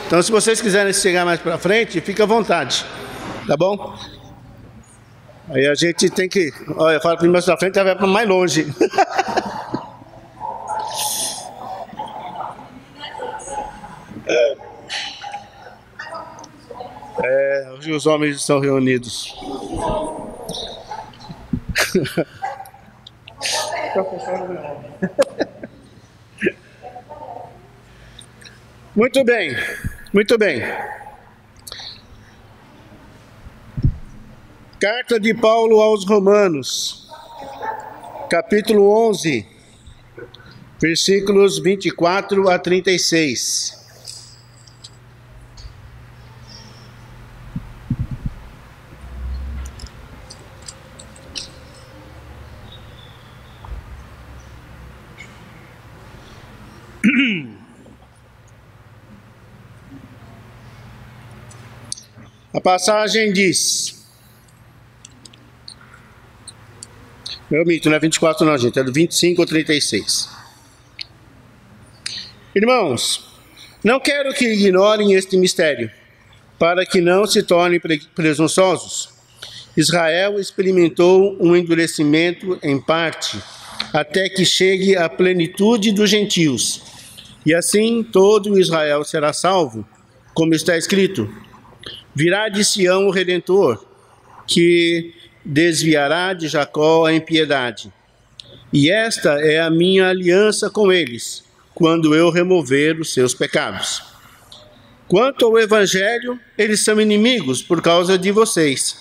Então, se vocês quiserem chegar mais para frente, fica à vontade, tá bom? Aí a gente tem que... Olha, eu falo para mais para frente, vai para mais longe. Hoje os homens estão reunidos. Muito bem, muito bem. Carta de Paulo aos Romanos, capítulo 11, versículos 24 a 36. A passagem diz... Eu minto, não é 24 não, gente, é do 25 ao 36. Irmãos, não quero que ignorem este mistério, para que não se tornem presunçosos. Israel experimentou um endurecimento em parte, até que chegue à plenitude dos gentios. E assim todo Israel será salvo, como está escrito: virá de Sião o Redentor, que desviará de Jacó a impiedade. E esta é a minha aliança com eles, quando eu remover os seus pecados. Quanto ao Evangelho, eles são inimigos por causa de vocês.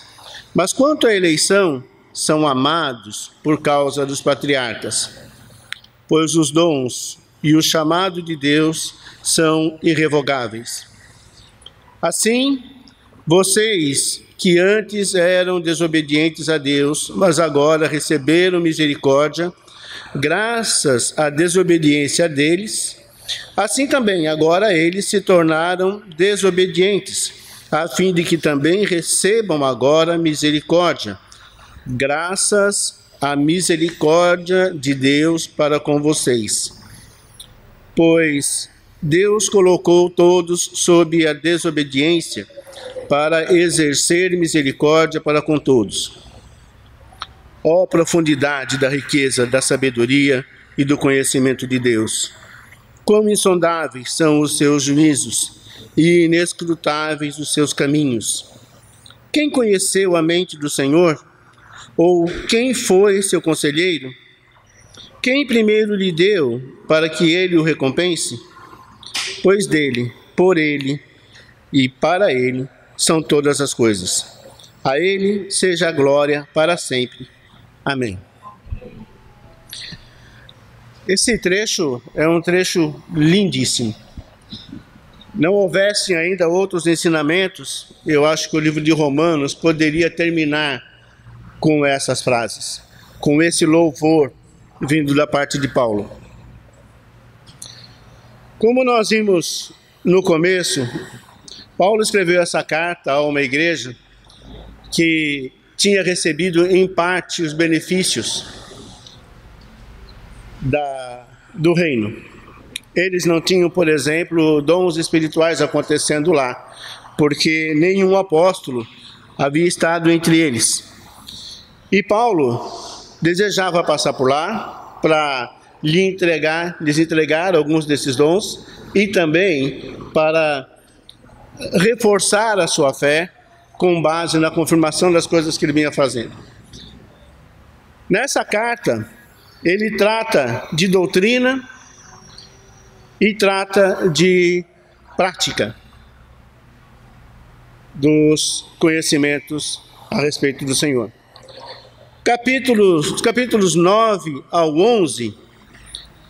Mas quanto à eleição, são amados por causa dos patriarcas. Pois os dons e o chamado de Deus são irrevogáveis. Assim, vocês que antes eram desobedientes a Deus, mas agora receberam misericórdia, graças à desobediência deles, assim também agora eles se tornaram desobedientes, a fim de que também recebam agora misericórdia, graças à misericórdia de Deus para com vocês. Pois Deus colocou todos sob a desobediência, para exercer misericórdia para com todos. Ó profundidade da riqueza, da sabedoria e do conhecimento de Deus! Quão insondáveis são os seus juízos e inescrutáveis os seus caminhos! Quem conheceu a mente do Senhor? Ou quem foi seu conselheiro? Quem primeiro lhe deu para que ele o recompense? Pois dele, por ele e para ele são todas as coisas. A ele seja a glória para sempre. Amém. Esse trecho é um trecho lindíssimo. Não houvessem ainda outros ensinamentos, eu acho que o livro de Romanos poderia terminar com essas frases, com esse louvor vindo da parte de Paulo. Como nós vimos no começo, Paulo escreveu essa carta a uma igreja que tinha recebido em parte os benefícios do reino. Eles não tinham, por exemplo, dons espirituais acontecendo lá, porque nenhum apóstolo havia estado entre eles. E Paulo desejava passar por lá para lhes entregar alguns desses dons e também para reforçar a sua fé com base na confirmação das coisas que ele vinha fazendo. Nessa carta, ele trata de doutrina e trata de prática dos conhecimentos a respeito do Senhor. Capítulos 9 ao 11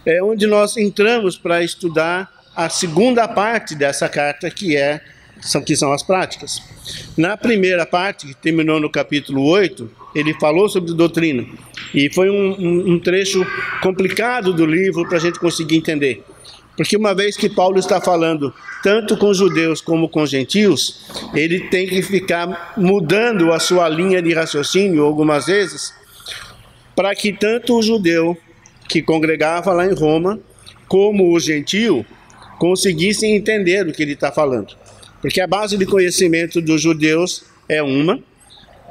é onde nós entramos para estudar a segunda parte dessa carta, que são as práticas. Na primeira parte, que terminou no capítulo 8, ele falou sobre doutrina. E foi um trecho complicado do livro para a gente conseguir entender. Porque uma vez que Paulo está falando tanto com judeus como com gentios, ele tem que ficar mudando a sua linha de raciocínio algumas vezes, para que tanto o judeu que congregava lá em Roma, como o gentio, conseguissem entender o que ele está falando. Porque a base de conhecimento dos judeus é uma,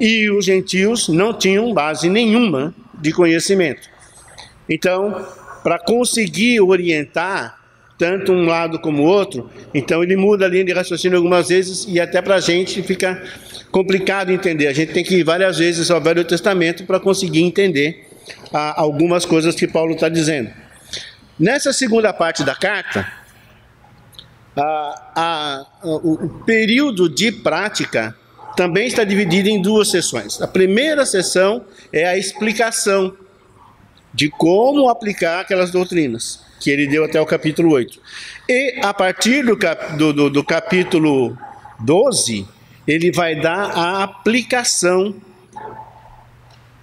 e os gentios não tinham base nenhuma de conhecimento. Então, para conseguir orientar tanto um lado como o outro, então ele muda a linha de raciocínio algumas vezes, e até para a gente fica complicado entender. A gente tem que ir várias vezes ao Velho Testamento para conseguir entender algumas coisas que Paulo está dizendo. Nessa segunda parte da carta, o período de prática também está dividido em duas sessões. A primeira sessão é a explicação de como aplicar aquelas doutrinas, que ele deu até o capítulo 8. E a partir do capítulo 12, ele vai dar a aplicação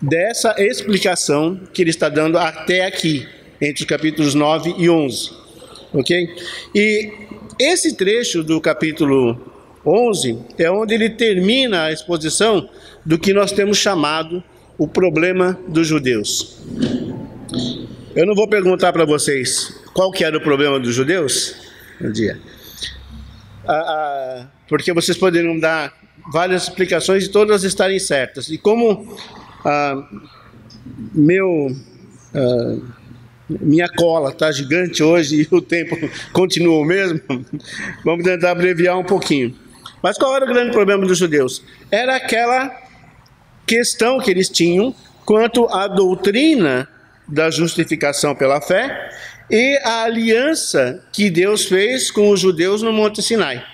dessa explicação que ele está dando até aqui, entre os capítulos 9 e 11. Ok? E esse trecho do capítulo 11 é onde ele termina a exposição do que nós temos chamado o problema dos judeus. Eu não vou perguntar para vocês qual que era o problema dos judeus no dia, porque vocês poderiam dar várias explicações e todas estarem certas. E como minha cola está gigante hoje e o tempo continua o mesmo, vamos tentar abreviar um pouquinho. Mas qual era o grande problema dos judeus? Era aquela questão que eles tinham quanto à doutrina da justificação pela fé e a aliança que Deus fez com os judeus no Monte Sinai.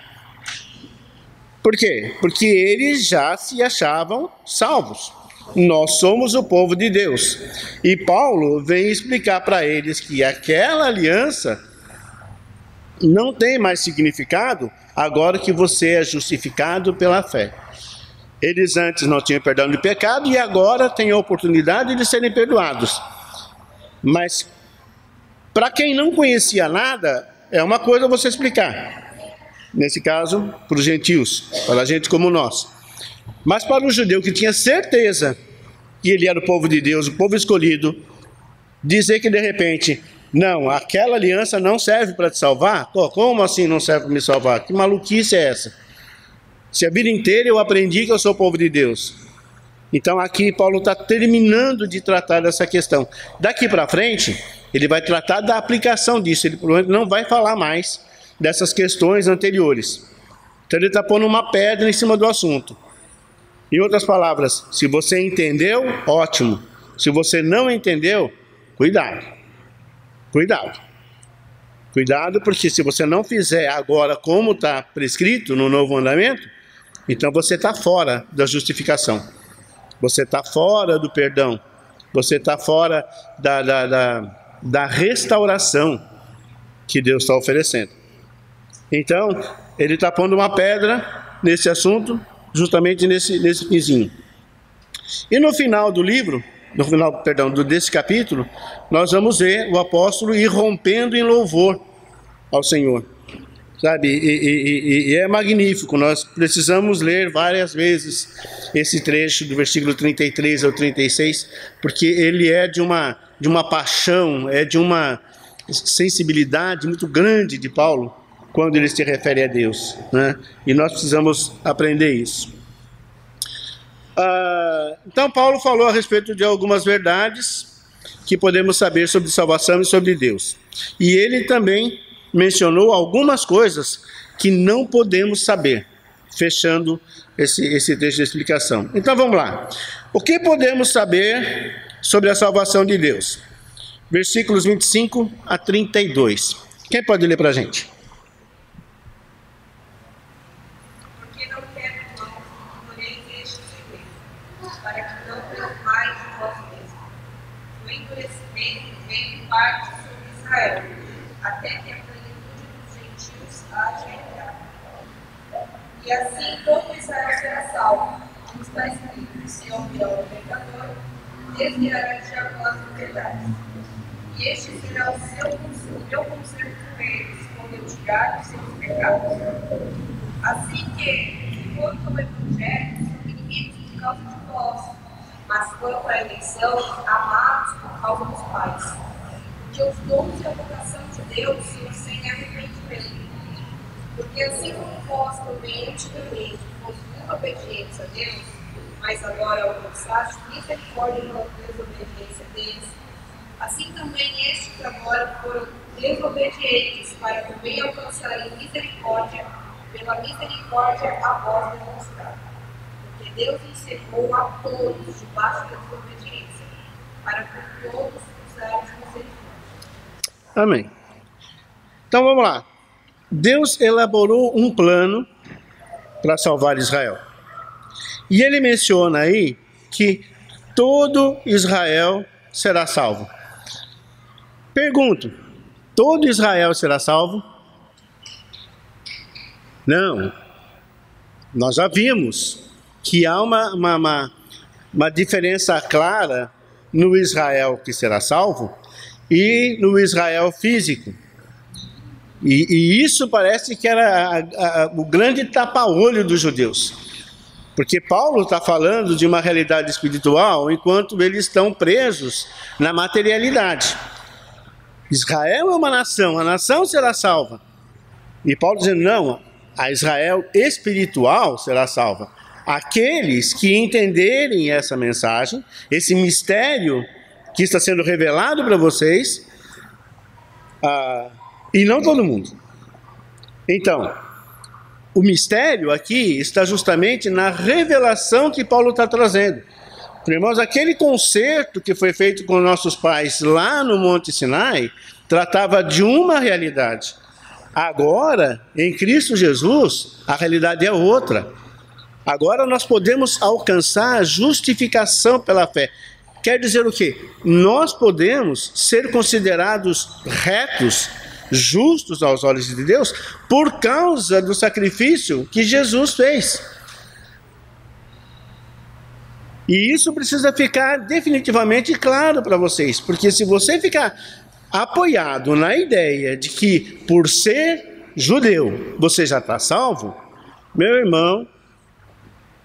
Por quê? Porque eles já se achavam salvos. Nós somos o povo de Deus. E Paulo vem explicar para eles que aquela aliança não tem mais significado agora que você é justificado pela fé. Eles antes não tinham perdão de pecado e agora têm a oportunidade de serem perdoados. Mas para quem não conhecia nada, é uma coisa você explicar. Nesse caso, para os gentios, para a gente como nós. Mas para o judeu que tinha certeza que ele era o povo de Deus, o povo escolhido, dizer que de repente, não, aquela aliança não serve para te salvar? Pô, como assim não serve para me salvar? Que maluquice é essa? Se a vida inteira eu aprendi que eu sou o povo de Deus. Então aqui Paulo está terminando de tratar dessa questão. Daqui para frente, ele vai tratar da aplicação disso. Ele provavelmente não vai falar mais dessas questões anteriores. Então ele está pondo uma pedra em cima do assunto. Em outras palavras, se você entendeu, ótimo. Se você não entendeu, cuidado. Cuidado. Cuidado, porque se você não fizer agora como está prescrito no novo mandamento, então você está fora da justificação. Você está fora do perdão. Você está fora da restauração que Deus está oferecendo. Então, ele está pondo uma pedra nesse assunto, justamente nesse finzinho. E no final do livro, desse capítulo, nós vamos ver o apóstolo ir rompendo em louvor ao Senhor. Sabe, e é magnífico. Nós precisamos ler várias vezes esse trecho do versículo 33 ao 36, porque ele é de uma paixão, é de uma sensibilidade muito grande de Paulo, quando ele se refere a Deus, né? E nós precisamos aprender isso. Então Paulo falou a respeito de algumas verdades que podemos saber sobre salvação e sobre Deus. E ele também mencionou algumas coisas que não podemos saber, fechando esse trecho de explicação. Então vamos lá. O que podemos saber sobre a salvação de Deus? Versículos 25 a 32. Quem pode ler para a gente? Porque não quero, irmãos, que ignoreis este segredo, para que não preocupais de vós mesmos. O endurecimento vem parte sobre Israel, até que a plenitude dos gentios haja entrado. E assim todo Israel será salvo, como está escrito: se ouvirão o pecador, desviará de Jacó as verdades. E este será o meu conserto com eles, quando eu tirar os seus pecados. Assim que, quanto ao evangelho, são inimigos por causa de vós, mas quanto à eleição, amados por causa dos pais. que os dons e a vocação de Deus são sem arrependimento. Porque assim como vós também antigamente fostes muito obedientes a Deus, mas agora alcançaste misericórdia pela desobediência deles, assim também estes agora foram desobedientes para também alcançarem misericórdia pela misericórdia a vós demonstrada. Porque Deus encerrou a todos debaixo da desobediência, para que todos usarem misericórdia. Amém. Então vamos lá. Deus elaborou um plano para salvar Israel. E ele menciona aí que todo Israel será salvo. Pergunto, todo Israel será salvo? Não. Nós já vimos que há uma diferença clara no Israel que será salvo e no Israel físico. E isso parece que era o grande tapa-olho dos judeus. Porque Paulo está falando de uma realidade espiritual enquanto eles estão presos na materialidade. Israel é uma nação, a nação será salva. E Paulo dizendo, não, a Israel espiritual será salva. Aqueles que entenderem essa mensagem, esse mistério que está sendo revelado para vocês, e não todo mundo. Então, o mistério aqui está justamente na revelação que Paulo está trazendo. Irmãos, aquele concerto que foi feito com nossos pais lá no Monte Sinai, tratava de uma realidade. Agora, em Cristo Jesus, a realidade é outra. Agora nós podemos alcançar a justificação pela fé. Quer dizer o quê? Nós podemos ser considerados retos, justos aos olhos de Deus, por causa do sacrifício que Jesus fez. E isso precisa ficar definitivamente claro para vocês, porque se você ficar apoiado na ideia de que por ser judeu você já está salvo, meu irmão,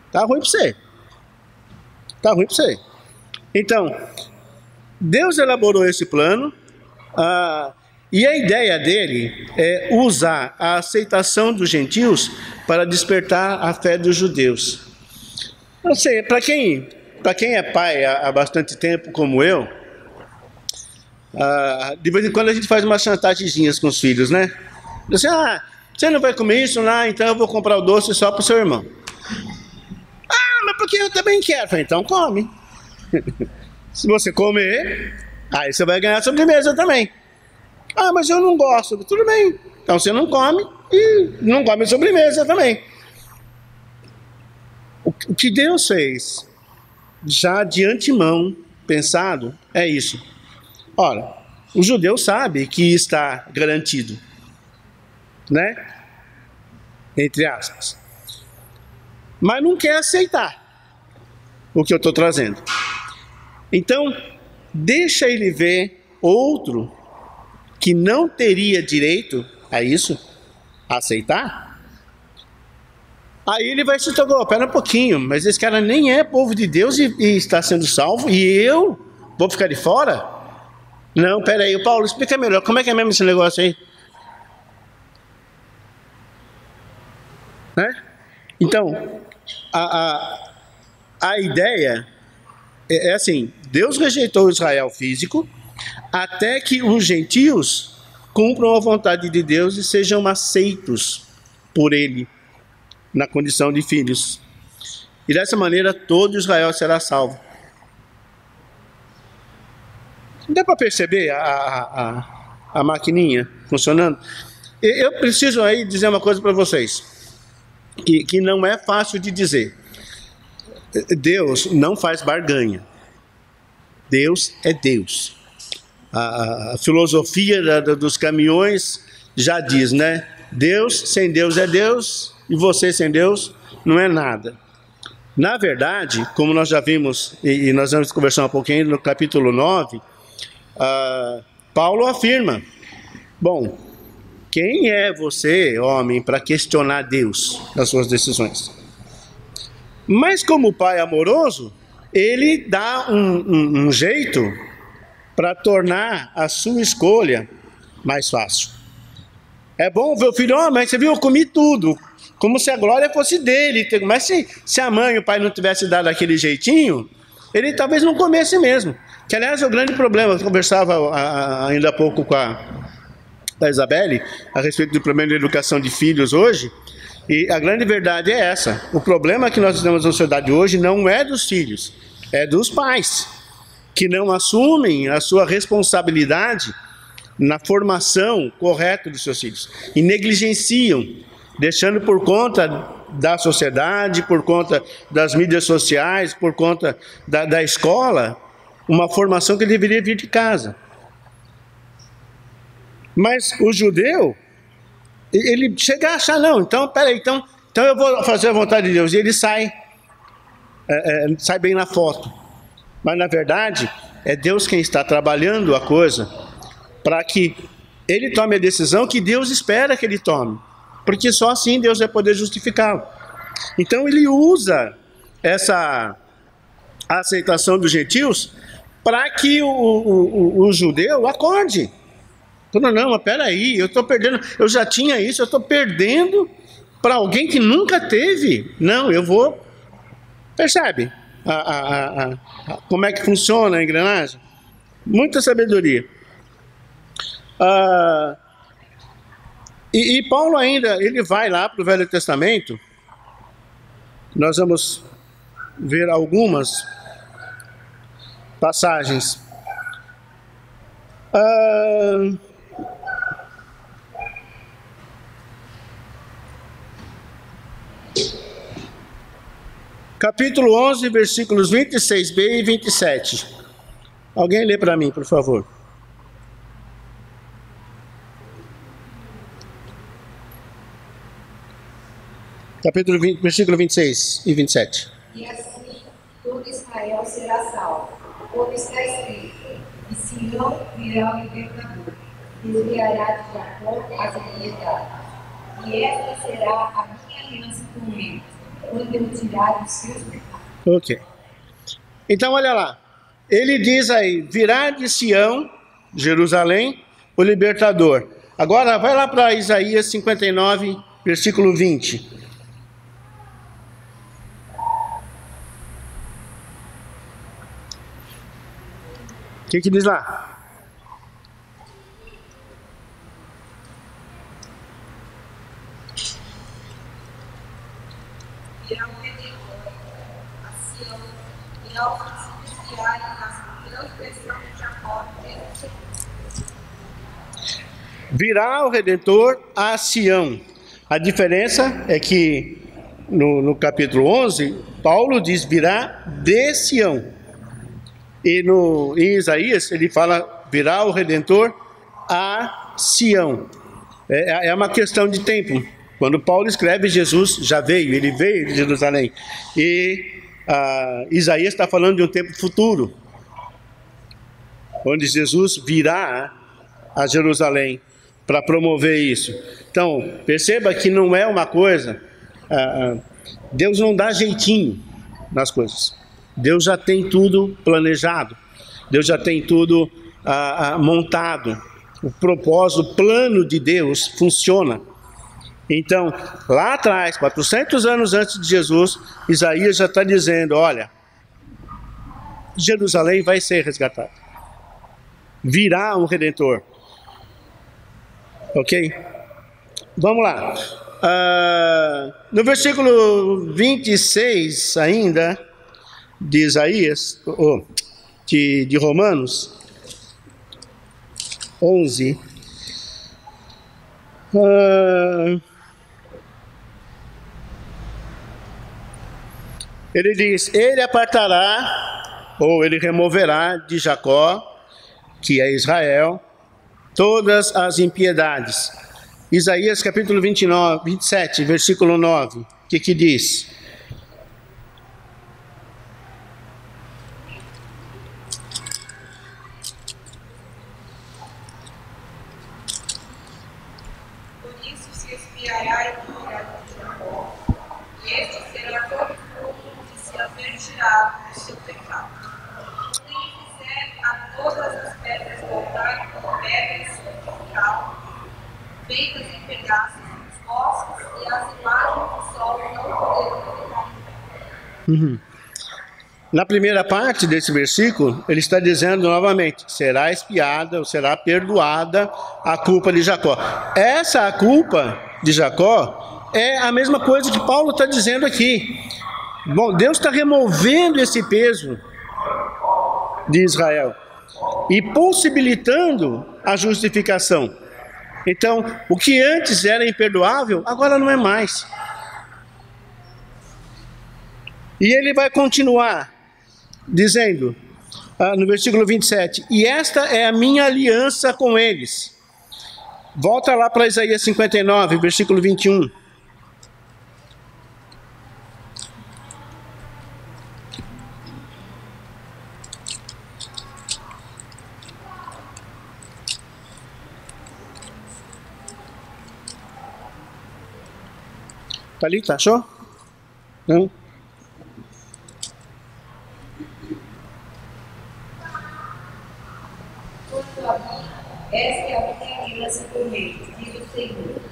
está ruim para você. Está ruim para você. Então, Deus elaborou esse plano, e a ideia dele é usar a aceitação dos gentios para despertar a fé dos judeus. Não sei, para quem é pai há bastante tempo, como eu, de vez em quando a gente faz umas chantagemzinhas com os filhos, né? Assim, você não vai comer isso? Então eu vou comprar o doce só para o seu irmão. Mas porque eu também quero. Falei, então come. Se você comer, aí você vai ganhar sobremesa também. Mas eu não gosto. Tudo bem. Então você não come e não come sobremesa também. O que Deus fez, já de antemão pensado, é isso. Ora, o judeu sabe que está garantido, né? Entre aspas. Mas não quer aceitar o que eu estou trazendo. Então, deixa ele ver outro que não teria direito a isso, a aceitar. Aí ele vai se tocar, pera um pouquinho, mas esse cara nem é povo de Deus e está sendo salvo, e eu vou ficar de fora? Não, pera aí, Paulo, explica melhor, como é que é mesmo esse negócio aí? Né? Então, a ideia é assim, Deus rejeitou Israel físico até que os gentios cumpram a vontade de Deus e sejam aceitos por ele na condição de filhos. E dessa maneira todo Israel será salvo. Dá para perceber a maquininha funcionando? Eu preciso aí dizer uma coisa para vocês, que não é fácil de dizer. Deus não faz barganha. Deus é Deus. A filosofia dos caminhões já diz, né? Deus sem Deus é Deus e você sem Deus não é nada. Na verdade, como nós já vimos, e nós vamos conversar um pouquinho no capítulo 9, Paulo afirma, bom, quem é você, homem, para questionar Deus nas suas decisões? Mas como pai amoroso, ele dá um jeito para tornar a sua escolha mais fácil. É bom ver o filho, mas você viu, eu comi tudo, como se a glória fosse dele. Mas se a mãe e o pai não tivessem dado aquele jeitinho, ele talvez não comesse mesmo. Que, aliás, é o grande problema. Eu conversava ainda há pouco com a Isabelle a respeito do problema da educação de filhos hoje, e a grande verdade é essa. O problema que nós temos na sociedade hoje não é dos filhos, é dos pais, que não assumem a sua responsabilidade na formação correta dos seus filhos e negligenciam, deixando por conta da sociedade, por conta das mídias sociais, por conta da escola, uma formação que deveria vir de casa. Mas o judeu, ele chega a achar, não, então eu vou fazer a vontade de Deus, e ele sai bem na foto. Mas na verdade, é Deus quem está trabalhando a coisa para que ele tome a decisão que Deus espera que ele tome, porque só assim Deus vai poder justificá-lo. Então ele usa essa aceitação dos gentios para que o judeu acorde. Não, mas peraí, eu estou perdendo, eu já tinha isso, eu estou perdendo para alguém que nunca teve. Não, eu vou... Percebe como é que funciona a engrenagem? Muita sabedoria. E Paulo ainda, ele vai lá para o Velho Testamento. Nós vamos ver algumas passagens. Capítulo 11, versículos 26b e 27. Alguém lê para mim, por favor. Capítulo 20, versículo 26 e 27. E assim todo Israel será salvo, como está escrito: de Sião virá o libertador, desviará de Jacó as iniquidades. E esta será a minha aliança com ele, quando eu tirar os seus pecados. Ok. Então olha lá. Ele diz aí, virá de Sião, Jerusalém, o libertador. Agora vai lá para Isaías 59, versículo 20. O que diz lá? Virá o Redentor, a Sião, e ao se desviarem das transgressões de Jacó, virá o Redentor a Sião. A diferença é que no capítulo 11, Paulo diz virá de Sião. E em Isaías ele fala virá o Redentor a Sião. É uma questão de tempo. Quando Paulo escreve, Jesus já veio, ele veio de Jerusalém. E Isaías está falando de um tempo futuro, onde Jesus virá a Jerusalém para promover isso. Então, perceba que não é uma coisa... Deus não dá jeitinho nas coisas. Deus já tem tudo planejado. Deus já tem tudo montado. O propósito, o plano de Deus funciona. Então, lá atrás, 400 anos antes de Jesus, Isaías já está dizendo, olha, Jerusalém vai ser resgatada. Virá um Redentor. Ok? Vamos lá. No versículo 26 ainda, de Isaías, de Romanos 11, ele diz, ele apartará, ou ele removerá de Jacó, que é Israel, todas as impiedades. Isaías capítulo 27, versículo 9, o que diz? Por isso se espiará a iniquidade de Jacó, e este será todo o povo que se haver tirado do seu pecado. Quem fizer a todas as pedras sol não poderão ficar. Na primeira parte desse versículo, ele está dizendo novamente, será expiada ou será perdoada a culpa de Jacó. Essa culpa de Jacó é a mesma coisa que Paulo está dizendo aqui. Bom, Deus está removendo esse peso de Israel e possibilitando a justificação. Então, o que antes era imperdoável, agora não é mais. E ele vai continuar dizendo, no versículo 27, e esta é a minha aliança com eles. Volta lá para Isaías 59, versículo 21. Tá ali, tá? Achou? Não? Quanto a mim, esta é a minha aliança com eles, diz o Senhor.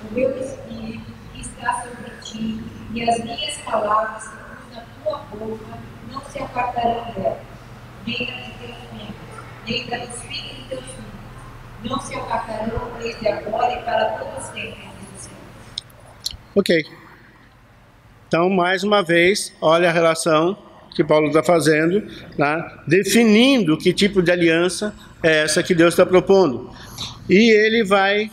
O meu espírito que está sobre ti e as minhas palavras que pus na tua boca não se apartarão dela, nem da de teus filhos, nem da dos filhos de teus filhos. Não se apartarão desde agora e para todos sempre, diz o Senhor. Ok. Então, mais uma vez, olha a relação que Paulo está fazendo, tá? Definindo que tipo de aliança é essa que Deus está propondo. E ele vai...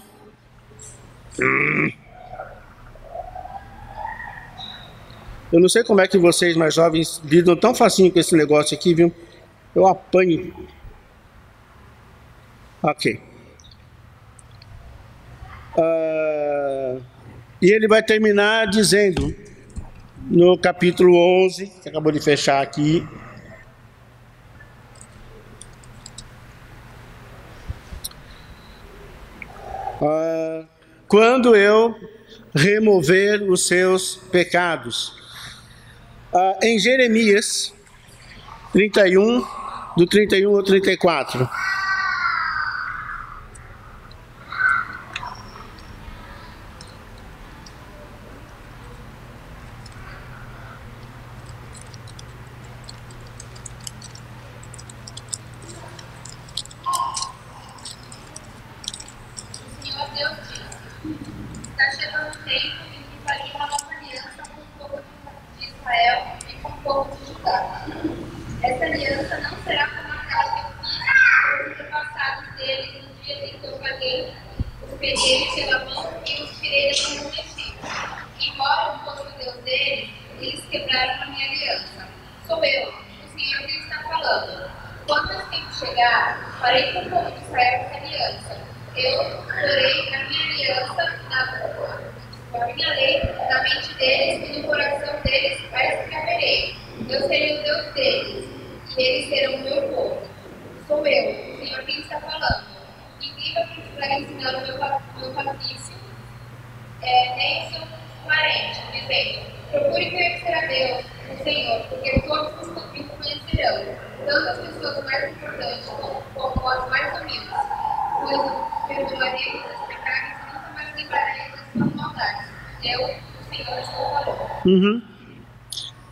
Eu não sei como é que vocês mais jovens lidam tão facinho com esse negócio aqui, viu? Eu apanho. Ok. E ele vai terminar dizendo... No capítulo 11, que acabou de fechar aqui. Quando eu remover os seus pecados. Em Jeremias 31, do 31 ao 34.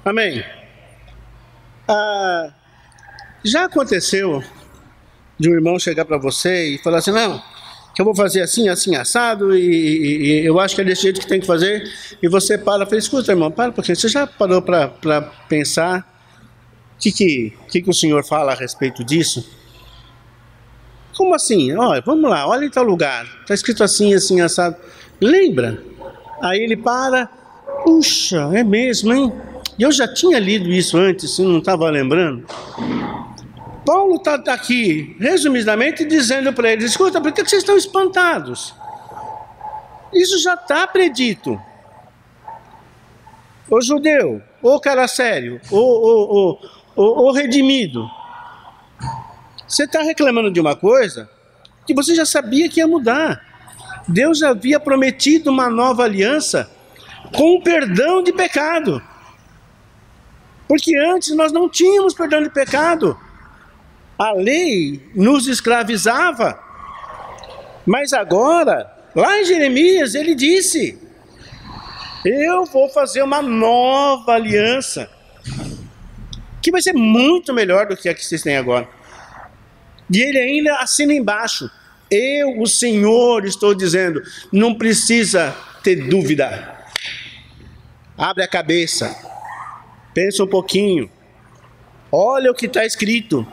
Amém. Já aconteceu de um irmão chegar para você e falar assim, não, que eu vou fazer assim, assim, assado, e eu acho que é desse jeito que tem que fazer, e você para e fala, escuta, irmão, para um pouquinho, você já parou para pensar o que o senhor fala a respeito disso? Como assim? Olha, vamos lá, olha em tal lugar, está escrito assim, assim, assado, lembra? Aí ele para, puxa, é mesmo, hein? Eu já tinha lido isso antes, não estava lembrando. Paulo está aqui, resumidamente, dizendo para eles, escuta, por que vocês estão espantados? Isso já está predito. O judeu, o cara sério, o redimido. Você está reclamando de uma coisa que você já sabia que ia mudar. Deus já havia prometido uma nova aliança com o perdão de pecado. Porque antes nós não tínhamos perdão de pecado. A lei nos escravizava. Mas agora, lá em Jeremias, ele disse, Eu vou fazer uma nova aliança, que vai ser muito melhor do que a que vocês têm agora. E ele ainda assina embaixo: eu, o Senhor, estou dizendo. Não precisa ter dúvida. Abre a cabeça, pensa um pouquinho, olha o que está escrito,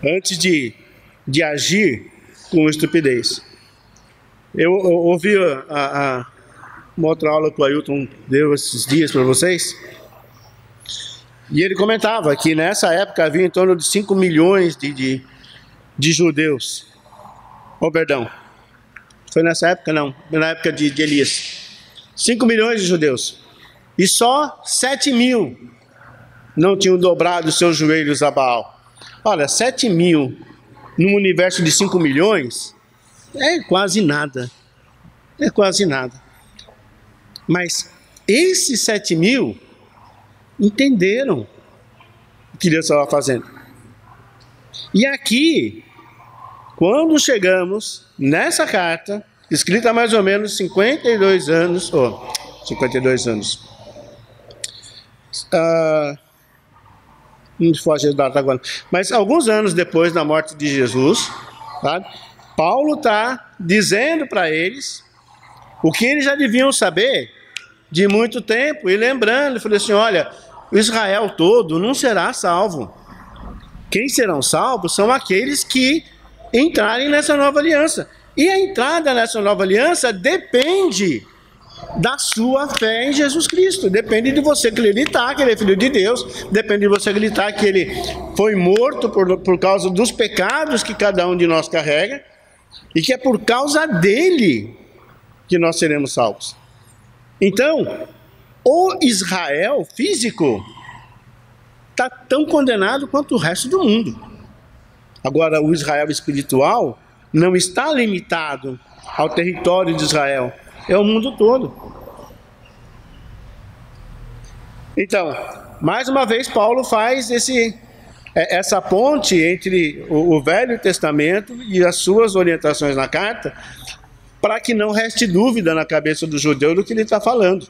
antes de agir com estupidez. Eu ouvi uma outra aula que o Ailton deu esses dias para vocês, e ele comentava que nessa época havia em torno de 5 milhões de judeus. Oh, perdão, foi nessa época? Não, na época de Elias. 5 milhões de judeus, e só 7 mil não tinham dobrado seus joelhos a Baal. Olha, 7 mil num universo de 5 milhões é quase nada. É quase nada. Mas esses 7 mil entenderam o que Deus estava fazendo. E aqui, quando chegamos nessa carta, escrita há mais ou menos 52 anos, não foge da data agora, mas alguns anos depois da morte de Jesus, tá? Paulo está dizendo para eles o que eles já deviam saber de muito tempo, e lembrando, ele falou assim: olha, o Israel todo não será salvo. Quem serão salvos são aqueles que entrarem nessa nova aliança. E a entrada nessa nova aliança depende da sua fé em Jesus Cristo. Depende de você acreditar que Ele é Filho de Deus. Depende de você acreditar que Ele foi morto por causa dos pecados que cada um de nós carrega, e que é por causa dele que nós seremos salvos. Então, o Israel físico está tão condenado quanto o resto do mundo. Agora, o Israel espiritual não está limitado ao território de Israel, é o mundo todo. Então, mais uma vez, Paulo faz essa ponte entre o Velho Testamento e as suas orientações na carta, para que não reste dúvida na cabeça do judeu do que ele está falando.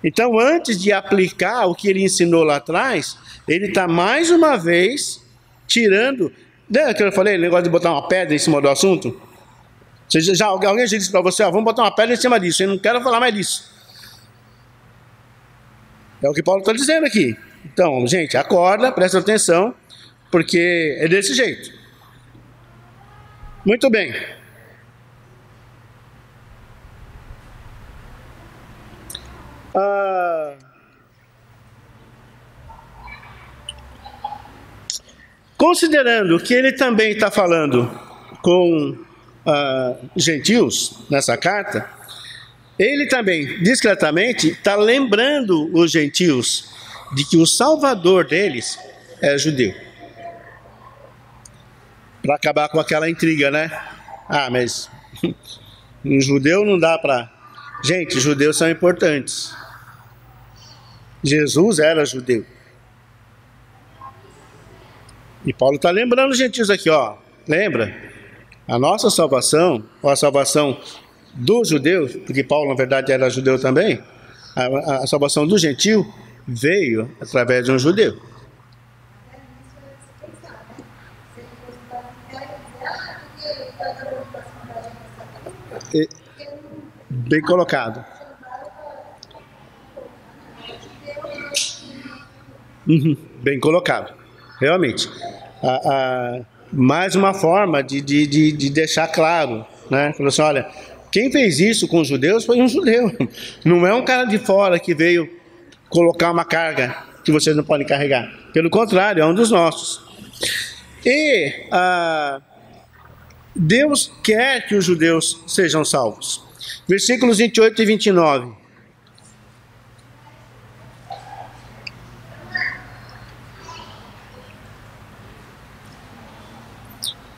Então, antes de aplicar o que ele ensinou lá atrás, ele está mais uma vez tirando... Lembra que eu falei, o negócio de botar uma pedra em cima do assunto? Alguém já disse para você: vamos botar uma pedra em cima disso, eu não quero falar mais disso. É o que Paulo está dizendo aqui. Então, gente, acorda, presta atenção, porque é desse jeito. Muito bem. Considerando que ele também está falando com gentios nessa carta, ele também discretamente está lembrando os gentios de que o salvador deles é judeu, para acabar com aquela intriga, né? Mas um judeu não dá para... Gente, judeus são importantes. Jesus era judeu. E Paulo está lembrando os gentios aqui, lembra? A nossa salvação, ou a salvação dos judeus, porque Paulo na verdade era judeu também, a salvação do gentio veio através de um judeu. Bem colocado. Bem colocado, realmente. Mais uma forma de deixar claro, né? Falou assim: olha, quem fez isso com os judeus foi um judeu, não é um cara de fora que veio colocar uma carga que vocês não podem carregar. Pelo contrário, é um dos nossos. E Deus quer que os judeus sejam salvos. Versículos 28 e 29.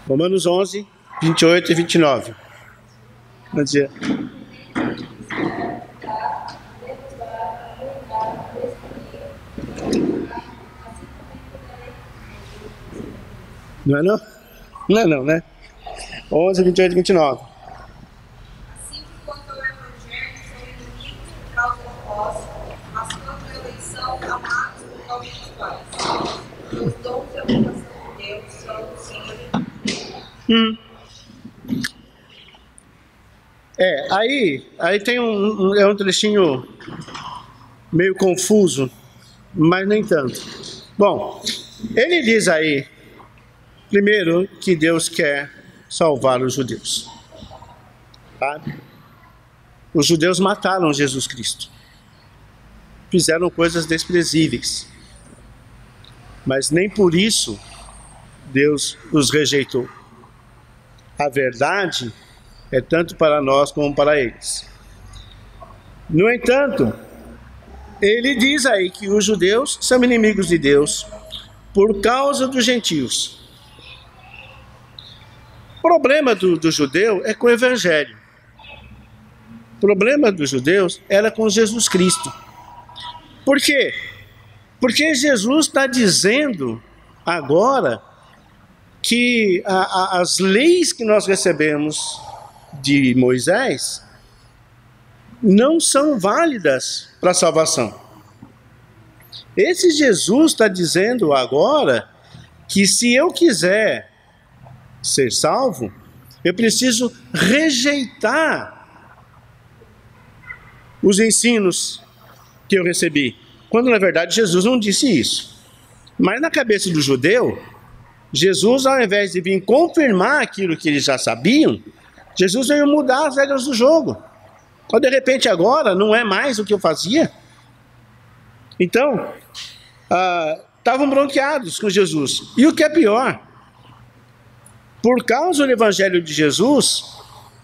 Romanos 11, 28 e 29. Quer dizer... Não é não? Não é não, né? 11, 28 e 29. Aí tem um trechinho meio confuso, mas nem tanto. Bom, ele diz aí, primeiro, que Deus quer salvar os judeus. Tá? Os judeus mataram Jesus Cristo. Fizeram coisas desprezíveis. Mas nem por isso Deus os rejeitou. A verdade é tanto para nós como para eles. No entanto, ele diz aí que os judeus são inimigos de Deus por causa dos gentios. O problema do judeu é com o evangelho. O problema dos judeus era com Jesus Cristo. Por quê? Porque Jesus está dizendo agora que as leis que nós recebemos de Moisés não são válidas para a salvação. Esse Jesus está dizendo agora que se eu quiser ser salvo, eu preciso rejeitar os ensinos que eu recebi. Quando na verdade Jesus não disse isso. Mas na cabeça do judeu, Jesus, ao invés de vir confirmar aquilo que eles já sabiam, Jesus veio mudar as regras do jogo. Então, de repente, agora não é mais o que eu fazia. Então, estavam bronqueados com Jesus. E o que é pior, por causa do evangelho de Jesus,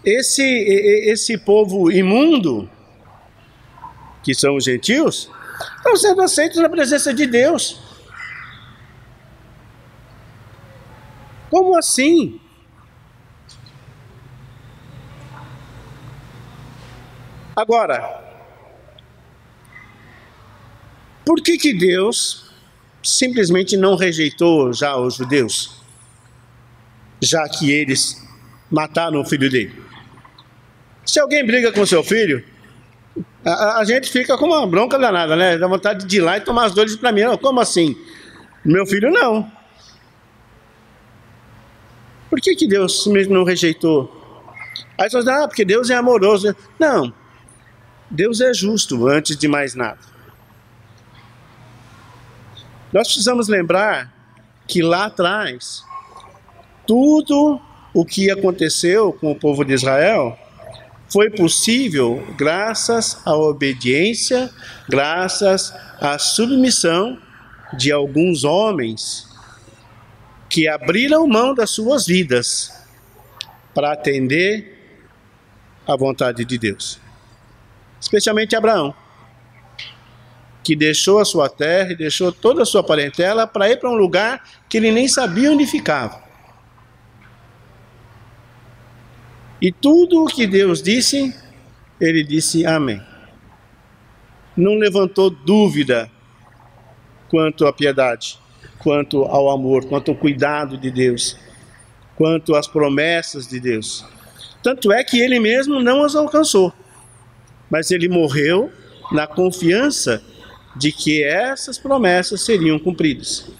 esse povo imundo, que são os gentios, estão sendo aceitos na presença de Deus. Como assim? Agora, por que Deus simplesmente não rejeitou já os judeus, já que eles mataram o filho dele? Se alguém briga com seu filho, a gente fica com uma bronca danada, né? Dá vontade de ir lá e tomar as dores para mim. Como assim? Meu filho não. Por que Deus simplesmente não rejeitou? Aí você fala, porque Deus é amoroso. Não. Deus é justo, antes de mais nada. Nós precisamos lembrar que lá atrás, tudo o que aconteceu com o povo de Israel foi possível graças à obediência, graças à submissão de alguns homens que abriram mão das suas vidas para atender à vontade de Deus. Especialmente Abraão, que deixou a sua terra e deixou toda a sua parentela para ir para um lugar que ele nem sabia onde ficava. E tudo o que Deus disse, ele disse amém. Não levantou dúvida quanto à piedade, quanto ao amor, quanto ao cuidado de Deus, quanto às promessas de Deus. Tanto é que ele mesmo não as alcançou, mas ele morreu na confiança de que essas promessas seriam cumpridas.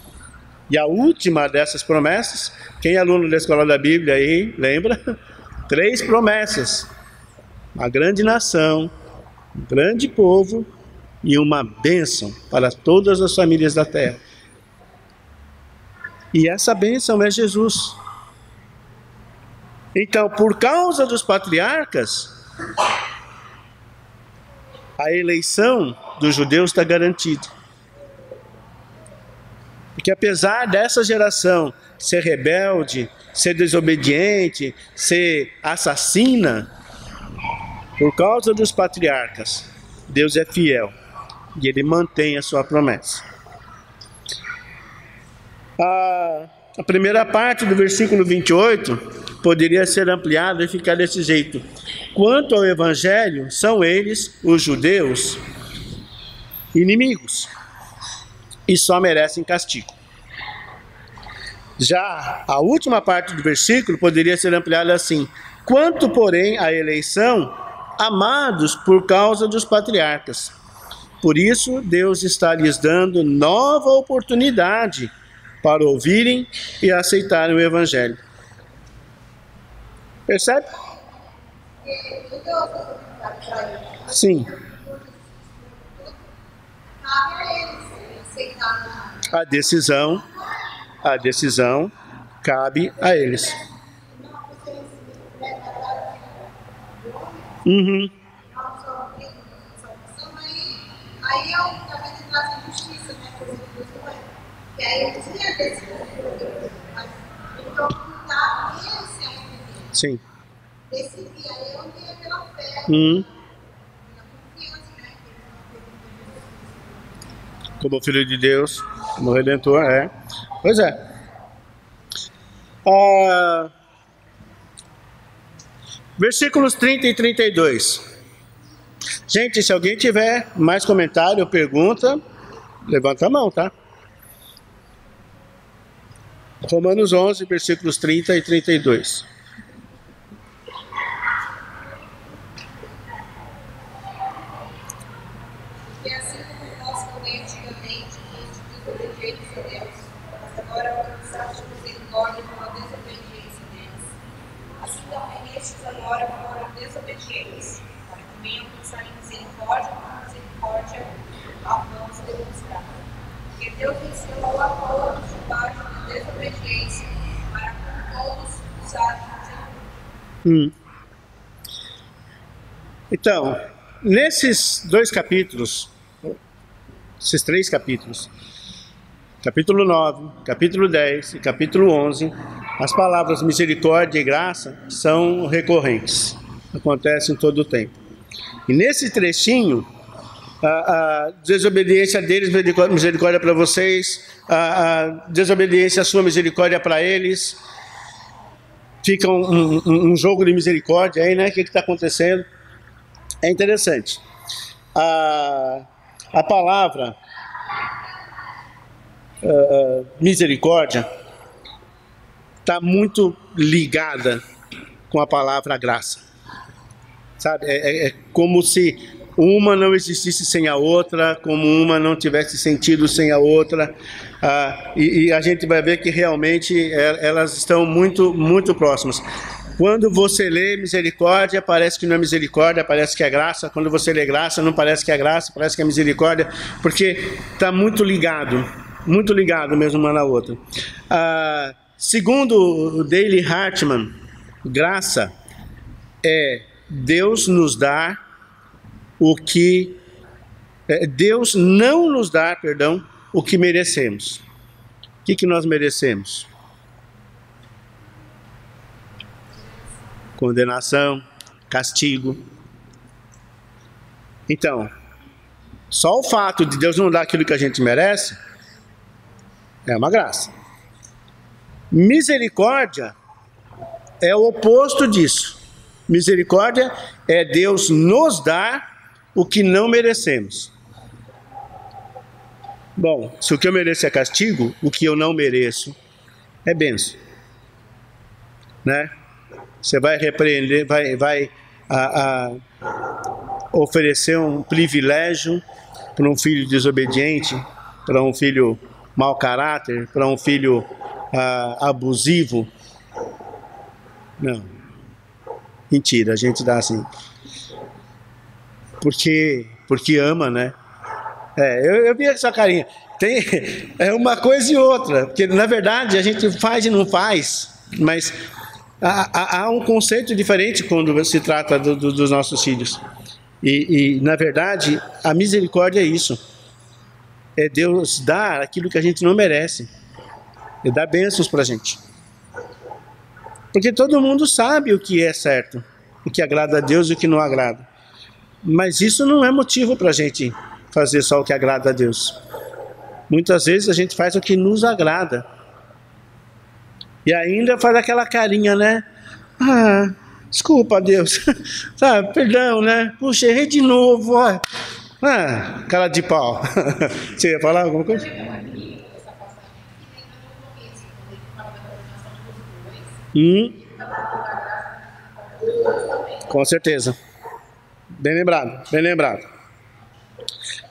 E a última dessas promessas, quem é aluno da escola da Bíblia aí, lembra? 3 promessas: uma grande nação, um grande povo e uma bênção para todas as famílias da terra. E essa bênção é Jesus. Então, por causa dos patriarcas, a eleição dos judeus está garantida. Porque apesar dessa geração ser rebelde, ser desobediente, ser assassina, por causa dos patriarcas, Deus é fiel e Ele mantém a sua promessa. A primeira parte do versículo 28 poderia ser ampliada e ficar desse jeito: quanto ao evangelho, são eles, os judeus, inimigos e só merecem castigo. Já a última parte do versículo poderia ser ampliada assim: quanto, porém, à eleição, amados por causa dos patriarcas. Por isso, Deus está lhes dando nova oportunidade para ouvirem e aceitarem o evangelho. Percebe? Sim. A decisão cabe a eles. Uhum. Aí eu também traço a justiça, né? E aí eu tinha decisão. Então, tá esse aí. Sim. Decidi, aí eu ia pela fé. Uhum. Pela confiança, né? Como filho de Deus, como Redentor, é. Pois é. Versículos 30 e 32. Gente, se alguém tiver mais comentário ou pergunta, levanta a mão, tá? Romanos 11, versículos 30 e 32. E assim como nós também antigamente nos desobedientes a Deus, mas agora alcançaste misericórdia pela desobediência deles. Assim também estes agora foram desobedientes, para que venham alcançarem misericórdia por misericórdia ao nós demonstrar. Porque Deus ensinou a todos debaixo da desobediência, para com todos usar misericórdia. Então, nesses dois capítulos, esses três capítulos, capítulo 9, capítulo 10 e capítulo 11, as palavras misericórdia e graça são recorrentes, acontecem todo o tempo. E nesse trechinho, a desobediência deles, misericórdia para vocês, a desobediência, a sua misericórdia para eles, fica um jogo de misericórdia aí, né? O que está acontecendo? É interessante. A palavra misericórdia está muito ligada com a palavra graça. Sabe? É como se uma não existisse sem a outra, como uma não tivesse sentido sem a outra. E a gente vai ver que realmente elas estão muito, muito próximas. Quando você lê misericórdia, parece que não é misericórdia, parece que é graça. Quando você lê graça, não parece que é graça, parece que é misericórdia, porque está muito ligado mesmo uma na outra. Segundo o Dale Hartman, graça é Deus nos dar o que... Deus não nos dá, o que merecemos. O que nós merecemos? Condenação, castigo. Então, só o fato de Deus não dar aquilo que a gente merece é uma graça. Misericórdia é o oposto disso. Misericórdia é Deus nos dar o que não merecemos. Bom, se o que eu mereço é castigo, o que eu não mereço é bênção, né? Você vai repreender, vai oferecer um privilégio para um filho desobediente, para um filho mau caráter, para um filho abusivo? Não. Mentira, a gente dá assim. Porque ama, né? Eu vi essa carinha. É uma coisa e outra, porque na verdade a gente faz e não faz, mas há um conceito diferente quando se trata dos nossos filhos. E na verdade a misericórdia é isso. É Deus dar aquilo que a gente não merece. Ele dá bênçãos para a gente. Porque todo mundo sabe o que é certo, o que agrada a Deus e o que não agrada. Mas isso não é motivo para a gente fazer só o que agrada a Deus. Muitas vezes a gente faz o que nos agrada. E ainda faz aquela carinha, né? Desculpa, Deus. Sabe, perdão, né? Puxa, errei de novo. Ó. Cara de pau. Você ia falar alguma coisa? Com certeza. Bem lembrado, bem lembrado.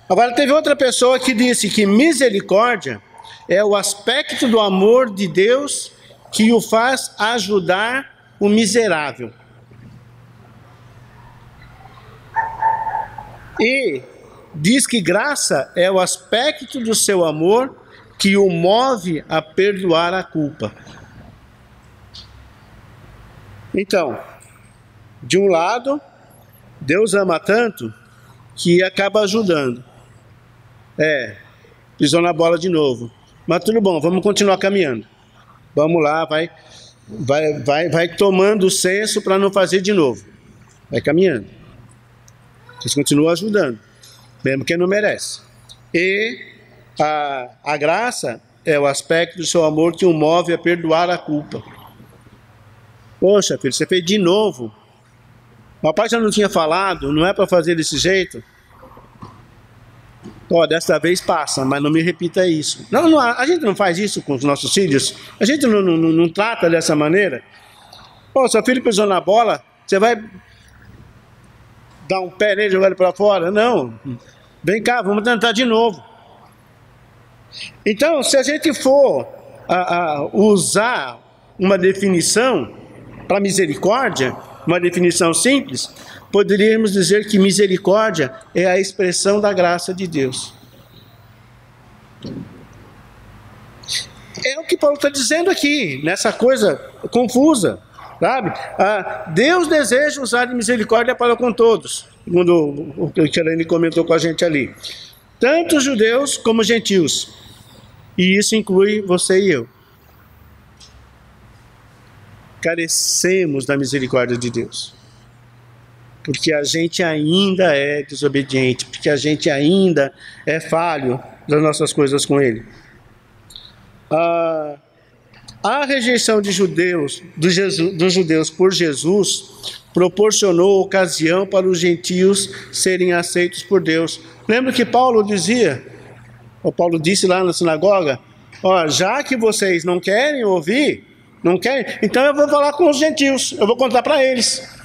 Agora teve outra pessoa que disse que misericórdia é o aspecto do amor de Deus que o faz ajudar o miserável. E diz que graça é o aspecto do seu amor que o move a perdoar a culpa. Então, de um lado, Deus ama tanto que acaba ajudando. Pisou na bola de novo. Mas tudo bom, vamos continuar caminhando. Vamos lá, vai tomando o senso para não fazer de novo. Vai caminhando. Vocês continuam ajudando, mesmo que não merece. E a graça é o aspecto do seu amor que o move a perdoar a culpa. Poxa, filho, você fez de novo. O papai já não tinha falado, não é para fazer desse jeito? Desta vez passa, mas não me repita isso. Não, a gente não faz isso com os nossos filhos. A gente não trata dessa maneira. Seu filho pisou na bola, você vai dar um pé nele e jogar ele para fora? Não. Vem cá, vamos tentar de novo. Então, se a gente for usar uma definição para misericórdia, uma definição simples, poderíamos dizer que misericórdia é a expressão da graça de Deus. É o que Paulo está dizendo aqui, nessa coisa confusa, sabe? Deus deseja usar de misericórdia para com todos, segundo o que a Elaine comentou com a gente ali. Tanto judeus como gentios. E isso inclui você e eu. Carecemos da misericórdia de Deus. Porque a gente ainda é desobediente, porque a gente ainda é falho das nossas coisas com Ele. A rejeição dos judeus por Jesus proporcionou ocasião para os gentios serem aceitos por Deus. Lembra que Paulo disse lá na sinagoga, já que vocês não querem ouvir, não querem, então eu vou falar com os gentios, eu vou contar para eles.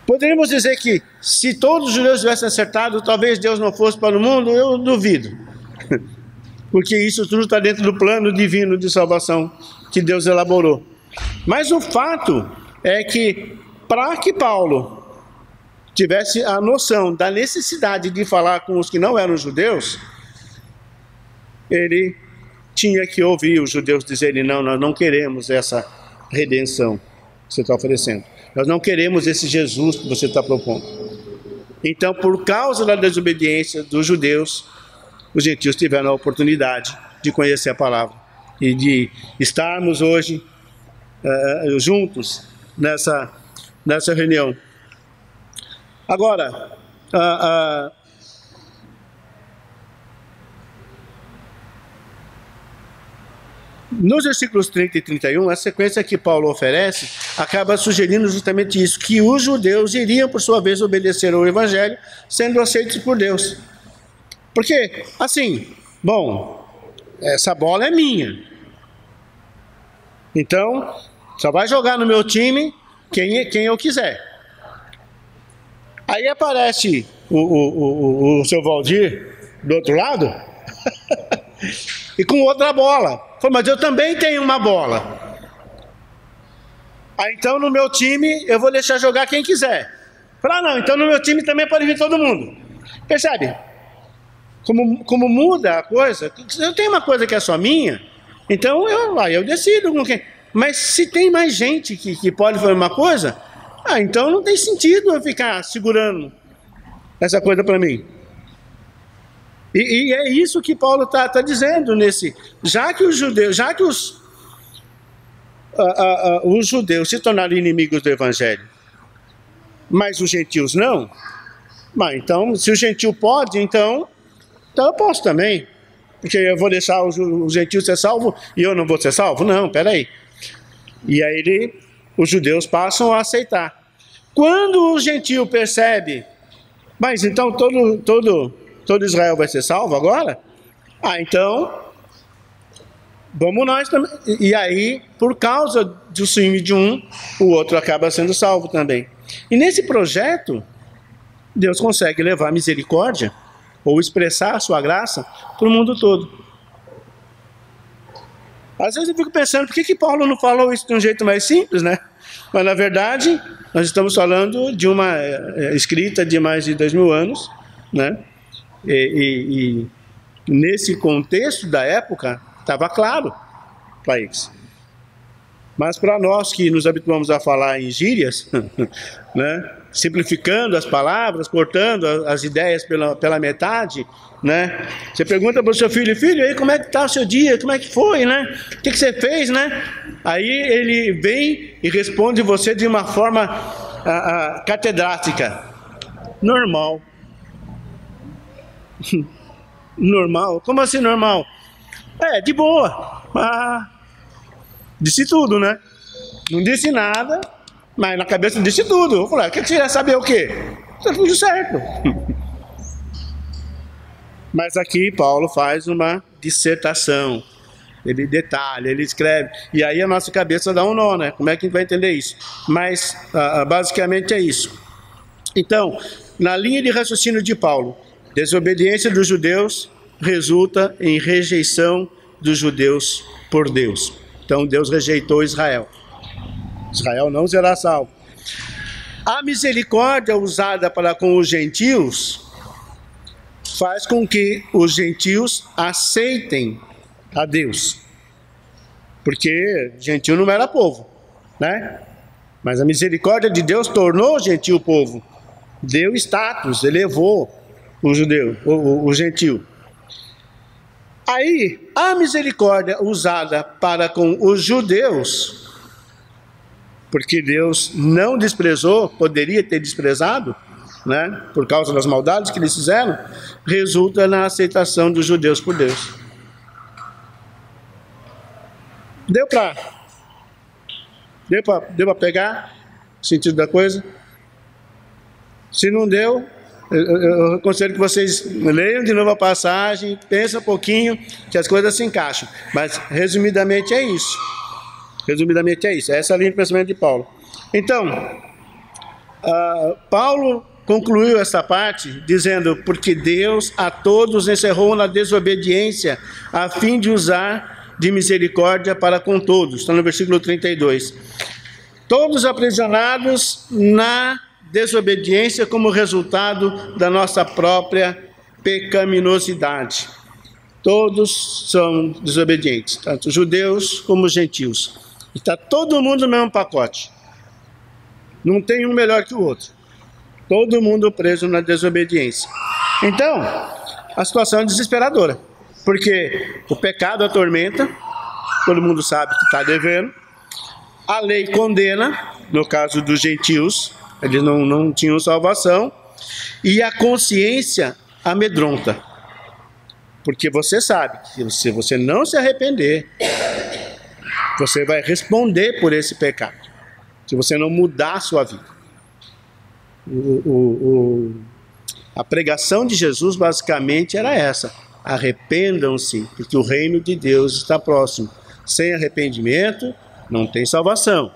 Poderíamos dizer que se todos os judeus tivessem acertado, talvez Deus não fosse para o mundo, eu duvido. Porque isso tudo está dentro do plano divino de salvação que Deus elaborou. Mas o fato é que, para que Paulo tivesse a noção da necessidade de falar com os que não eram judeus, ele tinha que ouvir os judeus dizerem, não, nós não queremos essa redenção que você está oferecendo. Nós não queremos esse Jesus que você está propondo. Então, por causa da desobediência dos judeus, os gentios tiveram a oportunidade de conhecer a palavra e de estarmos hoje juntos nessa reunião. Agora, nos versículos 30 e 31, a sequência que Paulo oferece acaba sugerindo justamente isso, que os judeus iriam, por sua vez, obedecer ao Evangelho, sendo aceitos por Deus. Porque, assim, essa bola é minha. Então, só vai jogar no meu time quem eu quiser. Aí aparece o seu Valdir do outro lado e com outra bola. Mas eu também tenho uma bola. Então no meu time eu vou deixar jogar quem quiser. Não, então no meu time também pode vir todo mundo. Percebe? Como muda a coisa. Eu tenho uma coisa que é só minha, então eu decido com quem. Mas se tem mais gente que pode fazer uma coisa, então não tem sentido eu ficar segurando essa coisa para mim. E é isso que Paulo está dizendo já que os judeus se tornaram inimigos do Evangelho, mas os gentios não, então se o gentio pode, então eu posso também, porque eu vou deixar o gentio ser salvo e eu não vou ser salvo? Não, peraí. E aí os judeus passam a aceitar. Quando o gentio percebe, mas então todo Israel vai ser salvo agora? Então, vamos nós também. E aí, por causa do ciúme de um, o outro acaba sendo salvo também. E nesse projeto, Deus consegue levar a misericórdia, ou expressar a sua graça, para o mundo todo. Às vezes eu fico pensando, por que Paulo não falou isso de um jeito mais simples, né? Mas, na verdade, nós estamos falando de uma escrita de mais de 2000 anos, né? E nesse contexto da época, estava claro para eles. Mas para nós que nos habituamos a falar em gírias, né? Simplificando as palavras, cortando as ideias pela metade, né? Você pergunta para o seu filho, filho, aí como é que está o seu dia? Como é que foi, né? O que você fez, né? Aí ele vem e responde você de uma forma catedrática. Normal. Normal? Como assim normal? De boa. Disse tudo, né? Não disse nada, mas na cabeça disse tudo. Eu falei, quer dizer, saber o quê? Está tudo certo. Mas aqui Paulo faz uma dissertação. Ele detalha, ele escreve. E aí a nossa cabeça dá um nó, né? Como é que a gente vai entender isso? Mas basicamente é isso. Então, na linha de raciocínio de Paulo, desobediência dos judeus resulta em rejeição dos judeus por Deus. Então Deus rejeitou Israel. Israel não será salvo. A misericórdia usada para com os gentios faz com que os gentios aceitem a Deus. Porque gentil não era povo, né? Mas a misericórdia de Deus tornou o gentil povo. Deu status, elevou o judeu, o gentil. Aí, a misericórdia usada para com os judeus, porque Deus não desprezou, poderia ter desprezado, né, por causa das maldades que eles fizeram, resulta na aceitação dos judeus por Deus. Deu para pegar o sentido da coisa? Se não deu, eu aconselho que vocês leiam de novo a passagem, pensem um pouquinho, que as coisas se encaixam. Mas, resumidamente, é isso. Resumidamente é isso. Essa é a linha de pensamento de Paulo. Então, Paulo concluiu essa parte dizendo, porque Deus a todos encerrou na desobediência, a fim de usar de misericórdia para com todos. Está no versículo 32. Todos aprisionados na desobediência como resultado da nossa própria pecaminosidade. Todos são desobedientes, tanto judeus como gentios. Está todo mundo no mesmo pacote. Não tem um melhor que o outro. Todo mundo preso na desobediência. Então, a situação é desesperadora, porque o pecado atormenta, todo mundo sabe que está devendo, a lei condena, no caso dos gentios, eles não tinham salvação, e a consciência amedronta, porque você sabe que se você não se arrepender, você vai responder por esse pecado, se você não mudar a sua vida. A pregação de Jesus basicamente era essa: arrependam-se, porque o reino de Deus está próximo. Sem arrependimento não tem salvação.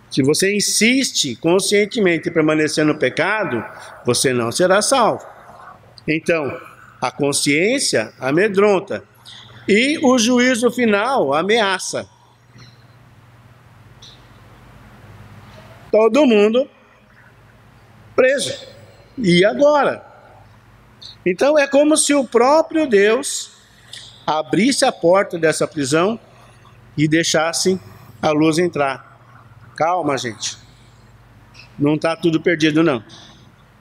Se você insiste conscientemente em permanecer no pecado, você não será salvo. Então, a consciência amedronta e o juízo final ameaça. Todo mundo preso. E agora? Então é como se o próprio Deus abrisse a porta dessa prisão e deixasse a luz entrar. Calma, gente. Não está tudo perdido, não.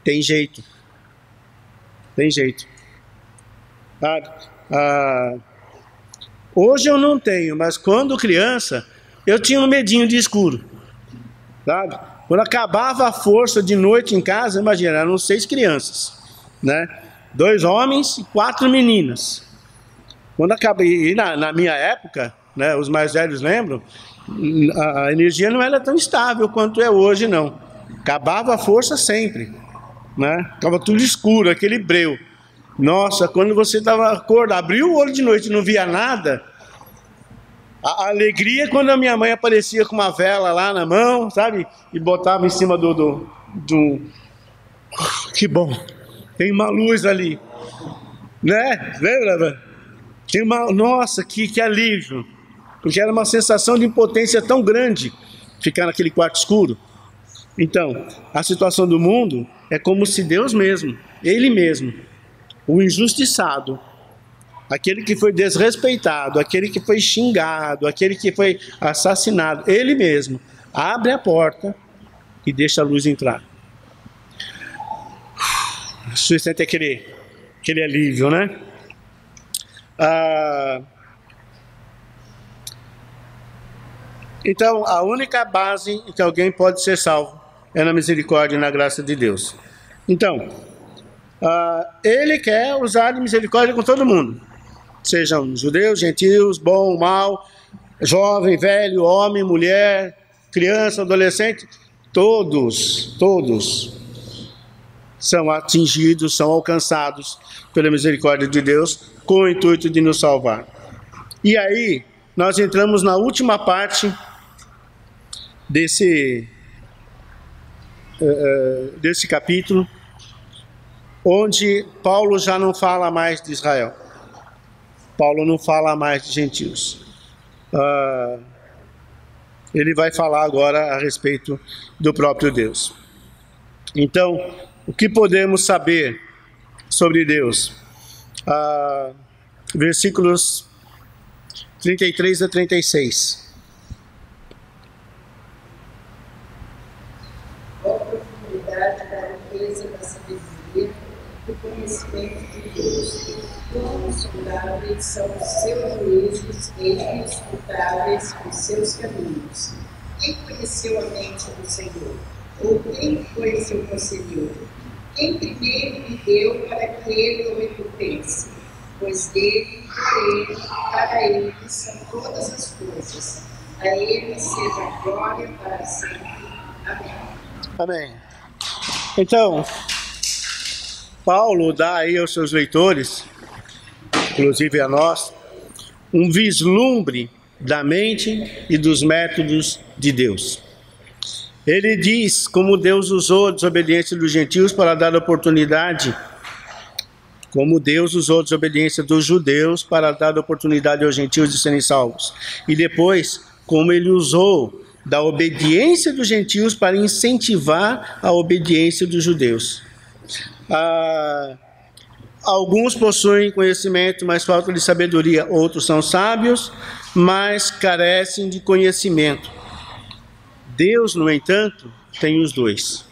Tem jeito. Tem jeito. Hoje eu não tenho, mas quando criança, eu tinha um medinho de escuro. Sabe? Quando acabava a força de noite em casa, imagina, eram 6 crianças, né? 2 homens e 4 meninas. Quando acabei, na minha época, né, os mais velhos lembram, a energia não era tão estável quanto é hoje, não. Acabava a força sempre, né? Ficava tudo escuro, aquele breu. Nossa, quando você estava acordado, abriu o olho de noite e não via nada, a alegria quando a minha mãe aparecia com uma vela lá na mão, sabe? E botava em cima do... Que bom, tem uma luz ali, né? Lembra? Tem uma... Nossa, que alívio. porque era uma sensação de impotência tão grande ficar naquele quarto escuro. Então, a situação do mundo é como se Deus mesmo, Ele mesmo, o injustiçado, aquele que foi desrespeitado, aquele que foi xingado, aquele que foi assassinado, Ele mesmo abre a porta e deixa a luz entrar. Você sente aquele alívio, né? Então, a única base em que alguém pode ser salvo é na misericórdia e na graça de Deus. Então, Ele quer usar de misericórdia com todo mundo. Sejam judeus, gentios, bom, mal, jovem, velho, homem, mulher, criança, adolescente. Todos são atingidos, são alcançados pela misericórdia de Deus com o intuito de nos salvar. E aí, nós entramos na última parte desse capítulo, onde Paulo já não fala mais de Israel. Paulo não fala mais de gentios. Ele vai falar agora a respeito do próprio Deus. Então, o que podemos saber sobre Deus? Versículos 33 a 36. Qual a profundidade da riqueza da sabedoria e do conhecimento de Deus? Quão insondáveis são os seus juízos e inescrutáveis os seus caminhos? Quem conheceu a mente do Senhor? Ou quem foi seu conselheiro? Quem primeiro lhe deu para que ele o recompense? Pois dele, por ele, para ele são todas as coisas. A ele seja a glória para sempre. Amém. Amém. Então, Paulo dá aí aos seus leitores, inclusive a nós, um vislumbre da mente e dos métodos de Deus. Ele diz como Deus usou a desobediência dos gentios para dar oportunidade, como Deus usou a desobediência dos judeus para dar oportunidade aos gentios de serem salvos. E depois, como ele usou da obediência dos gentios para incentivar a obediência dos judeus. Alguns possuem conhecimento, mas falta de sabedoria. Outros são sábios, mas carecem de conhecimento. Deus, no entanto, tem os dois.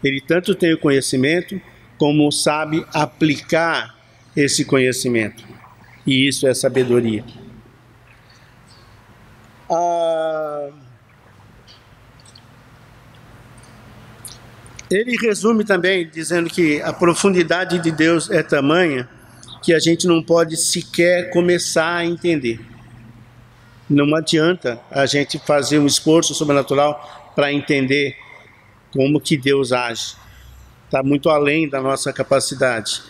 Ele tanto tem o conhecimento, como sabe aplicar esse conhecimento. E isso é sabedoria. Ele resume também dizendo que a profundidade de Deus é tamanha que a gente não pode sequer começar a entender. Não adianta a gente fazer um esforço sobrenatural para entender como que Deus age. Está muito além da nossa capacidade.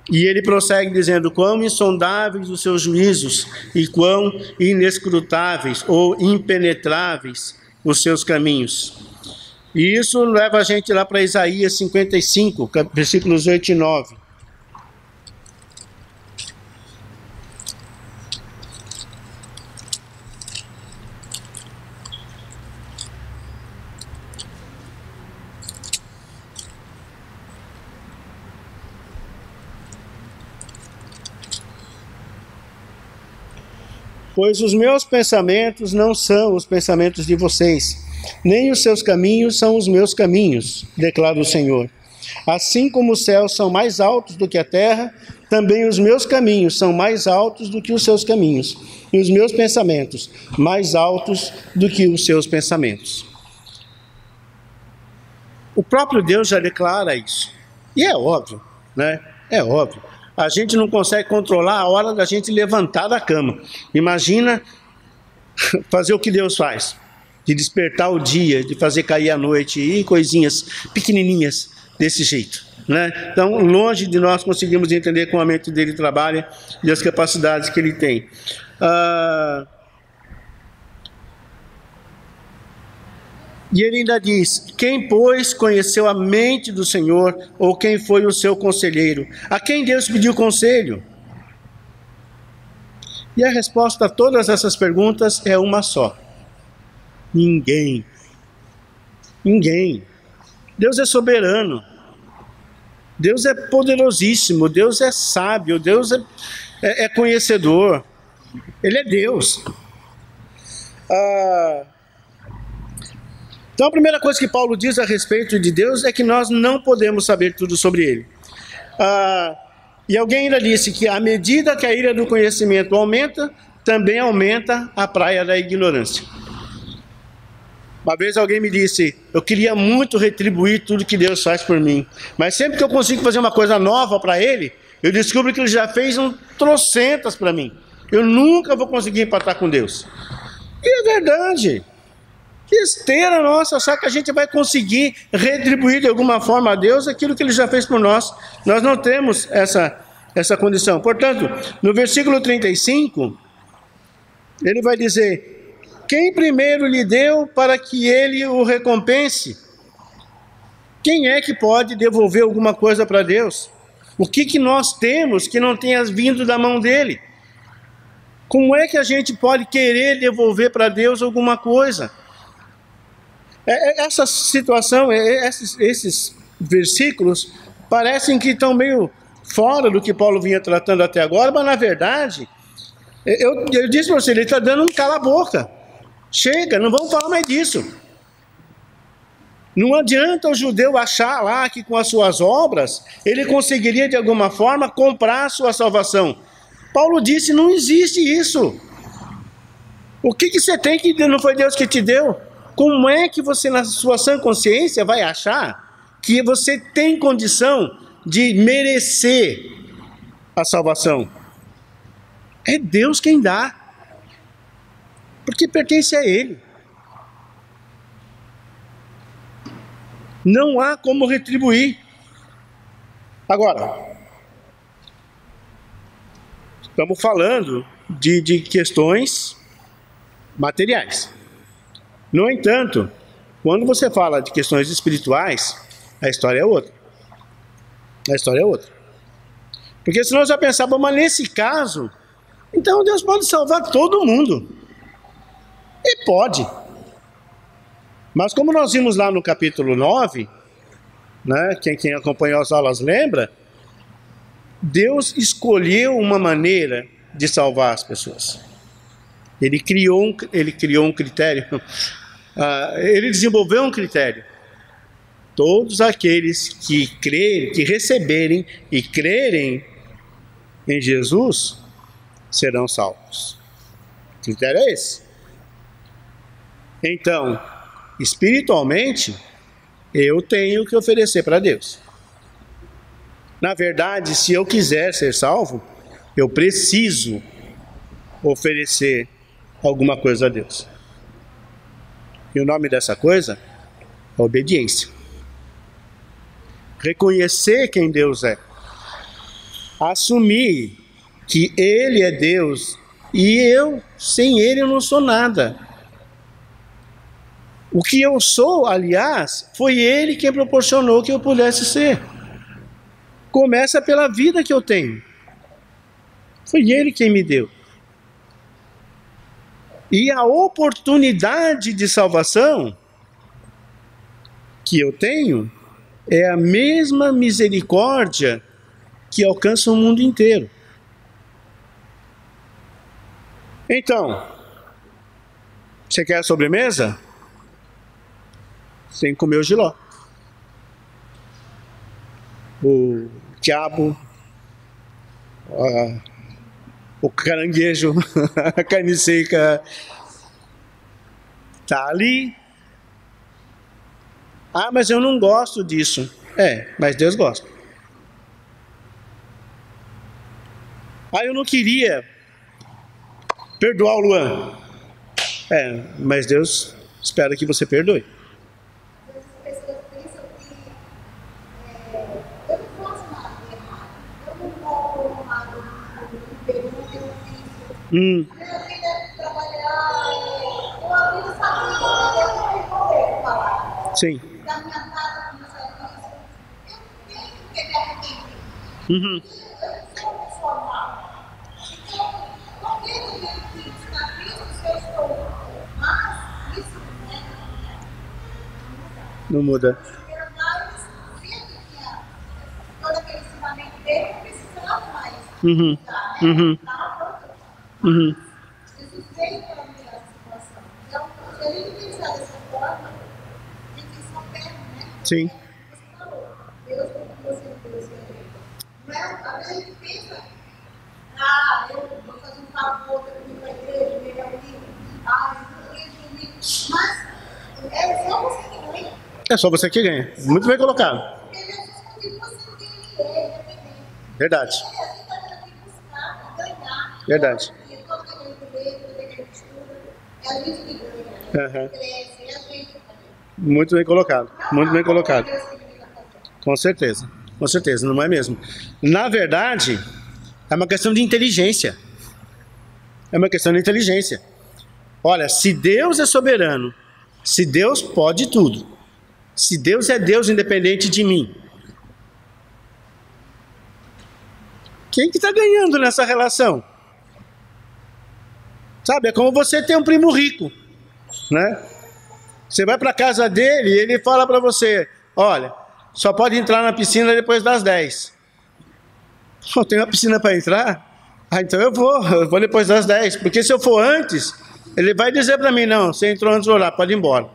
E ele prossegue dizendo: quão insondáveis os seus juízos e quão inescrutáveis ou impenetráveis os seus caminhos. E isso leva a gente lá para Isaías 55, versículos 8 e 9. Pois os meus pensamentos não são os pensamentos de vocês, nem os seus caminhos são os meus caminhos, declara o Senhor. Assim como os céus são mais altos do que a terra, também os meus caminhos são mais altos do que os seus caminhos, e os meus pensamentos mais altos do que os seus pensamentos. O próprio Deus já declara isso. E é óbvio, né? É óbvio. A gente não consegue controlar a hora da gente levantar da cama. Imagina fazer o que Deus faz. De despertar o dia, de fazer cair a noite e coisinhas pequenininhas desse jeito, né? Então, longe de nós conseguirmos entender como a mente dele trabalha e as capacidades que ele tem. E ele ainda diz: quem, pois, conheceu a mente do Senhor, ou quem foi o seu conselheiro? A quem Deus pediu conselho? E a resposta a todas essas perguntas é uma só: ninguém. Ninguém. Deus é soberano. Deus é poderosíssimo. Deus é sábio. Deus é conhecedor. Ele é Deus. Então a primeira coisa que Paulo diz a respeito de Deus é que nós não podemos saber tudo sobre Ele. E alguém ainda disse que à medida que a ira do conhecimento aumenta, também aumenta a praia da ignorância. Uma vez alguém me disse: eu queria muito retribuir tudo que Deus faz por mim, mas sempre que eu consigo fazer uma coisa nova para Ele, eu descubro que Ele já fez trocentas para mim. Eu nunca vou conseguir empatar com Deus. E é verdade. Que esteira nossa, achar que a gente vai conseguir retribuir de alguma forma a Deus aquilo que Ele já fez por nós. Nós não temos essa condição. Portanto, no versículo 35, ele vai dizer: quem primeiro lhe deu para que Ele o recompense? Quem é que pode devolver alguma coisa para Deus? O que nós temos que não tenha vindo da mão dEle? Como é que a gente pode querer devolver para Deus alguma coisa? Essa situação, esses versículos parecem que estão meio fora do que Paulo vinha tratando até agora, mas na verdade, eu disse para você, ele está dando um cala-boca. Chega, não vamos falar mais disso. Não adianta o judeu achar lá que com as suas obras, ele conseguiria de alguma forma comprar a sua salvação. Paulo disse, não existe isso. O que você tem que não foi Deus que te deu? Como é que você, na sua sã consciência, vai achar que você tem condição de merecer a salvação? É Deus quem dá, porque pertence a Ele. Não há como retribuir. Agora, estamos falando de questões materiais. No entanto, quando você fala de questões espirituais, a história é outra. A história é outra. Porque senão já pensava, mas nesse caso, então Deus pode salvar todo mundo. E pode. Mas como nós vimos lá no capítulo 9, né, quem acompanhou as aulas lembra, Deus escolheu uma maneira de salvar as pessoas. Ele criou um critério, ele desenvolveu um critério. Todos aqueles que crerem, que receberem e crerem em Jesus, serão salvos. O critério é esse. Então, espiritualmente, eu tenho que oferecer para Deus. Na verdade, se eu quiser ser salvo, eu preciso oferecer alguma coisa a Deus. E o nome dessa coisa é obediência. Reconhecer quem Deus é. Assumir que Ele é Deus e eu, sem Ele, eu não sou nada. O que eu sou, aliás, foi Ele quem proporcionou que eu pudesse ser. Começa pela vida que eu tenho. Foi Ele quem me deu. E a oportunidade de salvação que eu tenho é a mesma misericórdia que alcança o mundo inteiro. Então, você quer a sobremesa? Você tem que comer o jiló. O quiabo, o caranguejo, a carne seca, está ali. Ah, mas eu não gosto disso. Mas Deus gosta. Ah, eu não queria perdoar o Luan. Mas Deus espera que você perdoe. Sim. Não muda. Uhum. Uhum. Uhum. Jesus veio para mudar a situação. Então, se ele não pensar dessa forma, a gente só perde, né? Sim. Você falou, Deus como você Deus. Não é? Às vezes a gente pensa, eu vou fazer um favor para ir para a igreja, melhor livro, eu vou dormir. Mas é só você que ganha. É só você que ganha. Muito bem colocado. Porque Jesus contigo você não tem ninguém, independente. Verdade. E a gente está tendo que buscar, ganhar. Verdade. E todo aquele que estuda, é a gente que ganha. Uhum. Cresce, é a gente também. Muito bem colocado. Muito bem colocado. Com certeza. Com certeza, não é mesmo? Na verdade, é uma questão de inteligência. É uma questão de inteligência. Olha, se Deus é soberano, se Deus pode tudo, se Deus é Deus independente de mim, quem que está ganhando nessa relação? Sabe, é como você ter um primo rico, né? Você vai para a casa dele e ele fala para você, olha, só pode entrar na piscina depois das 10. Só tem uma piscina para entrar? Então eu vou depois das 10, porque se eu for antes, ele vai dizer para mim, não, você entrou antes do horário, pode ir embora.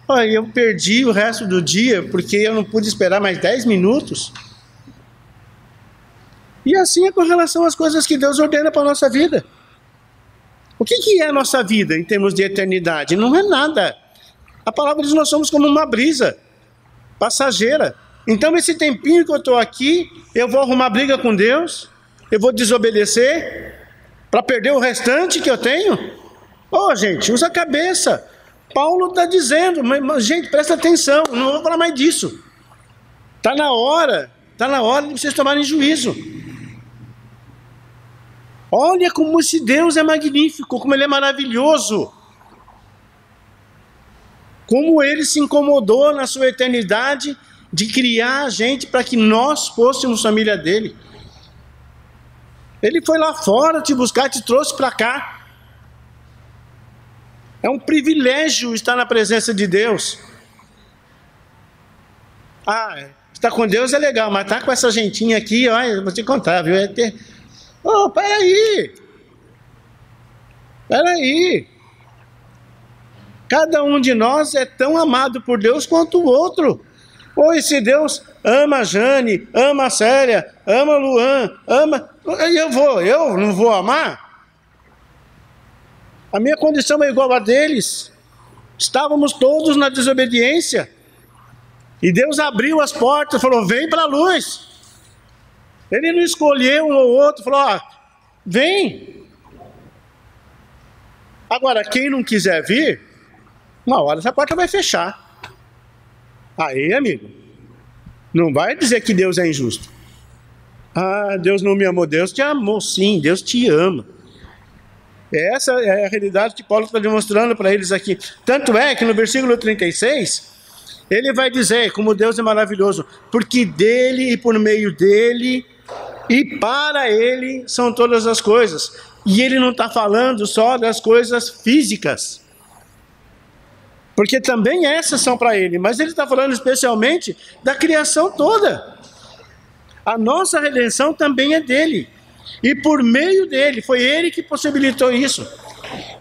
Olha, eu perdi o resto do dia porque eu não pude esperar mais 10 minutos. E assim é com relação às coisas que Deus ordena para a nossa vida. O que é a nossa vida em termos de eternidade? Não é nada. A palavra diz que nós somos como uma brisa passageira. Então esse tempinho que eu estou aqui, eu vou arrumar briga com Deus? Eu vou desobedecer? Para perder o restante que eu tenho? Gente, usa a cabeça. Paulo está dizendo, mas, gente, presta atenção, não vou falar mais disso. Está na hora de vocês tomarem juízo. Olha como esse Deus é magnífico, como Ele é maravilhoso. Como Ele se incomodou na sua eternidade de criar a gente para que nós fôssemos família dEle. Ele foi lá fora te buscar, te trouxe para cá. É um privilégio estar na presença de Deus. Estar com Deus é legal, mas estar com essa gentinha aqui, eu vou te contar, viu? Peraí. Cada um de nós é tão amado por Deus quanto o outro. Se Deus ama a Jane, ama a Célia, ama a Luan, eu não vou amar? A minha condição é igual a deles. Estávamos todos na desobediência. E Deus abriu as portas e falou, vem para a luz. Ele não escolheu um ou outro, falou, vem. Agora, quem não quiser vir, uma hora essa porta vai fechar. Aí, amigo, não vai dizer que Deus é injusto. Deus não me amou. Deus te amou, sim, Deus te ama. Essa é a realidade que Paulo está demonstrando para eles aqui. Tanto é que no versículo 36, ele vai dizer como Deus é maravilhoso, porque dele e por meio dele e para ele são todas as coisas. E ele não está falando só das coisas físicas, porque também essas são para ele, mas ele está falando especialmente da criação toda. A nossa redenção também é dele. E por meio dele, foi ele que possibilitou isso.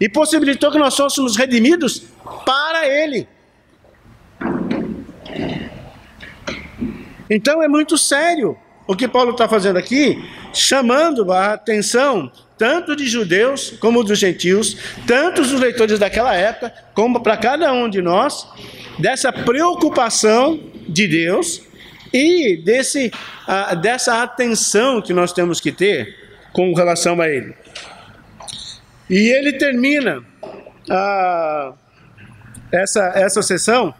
E possibilitou que nós fôssemos redimidos para ele. Então é muito sério o que Paulo está fazendo aqui, chamando a atenção tanto de judeus como dos gentios, tanto dos leitores daquela época, como para cada um de nós, dessa preocupação de Deus e dessa atenção que nós temos que ter com relação a Ele. E ele termina essa sessão,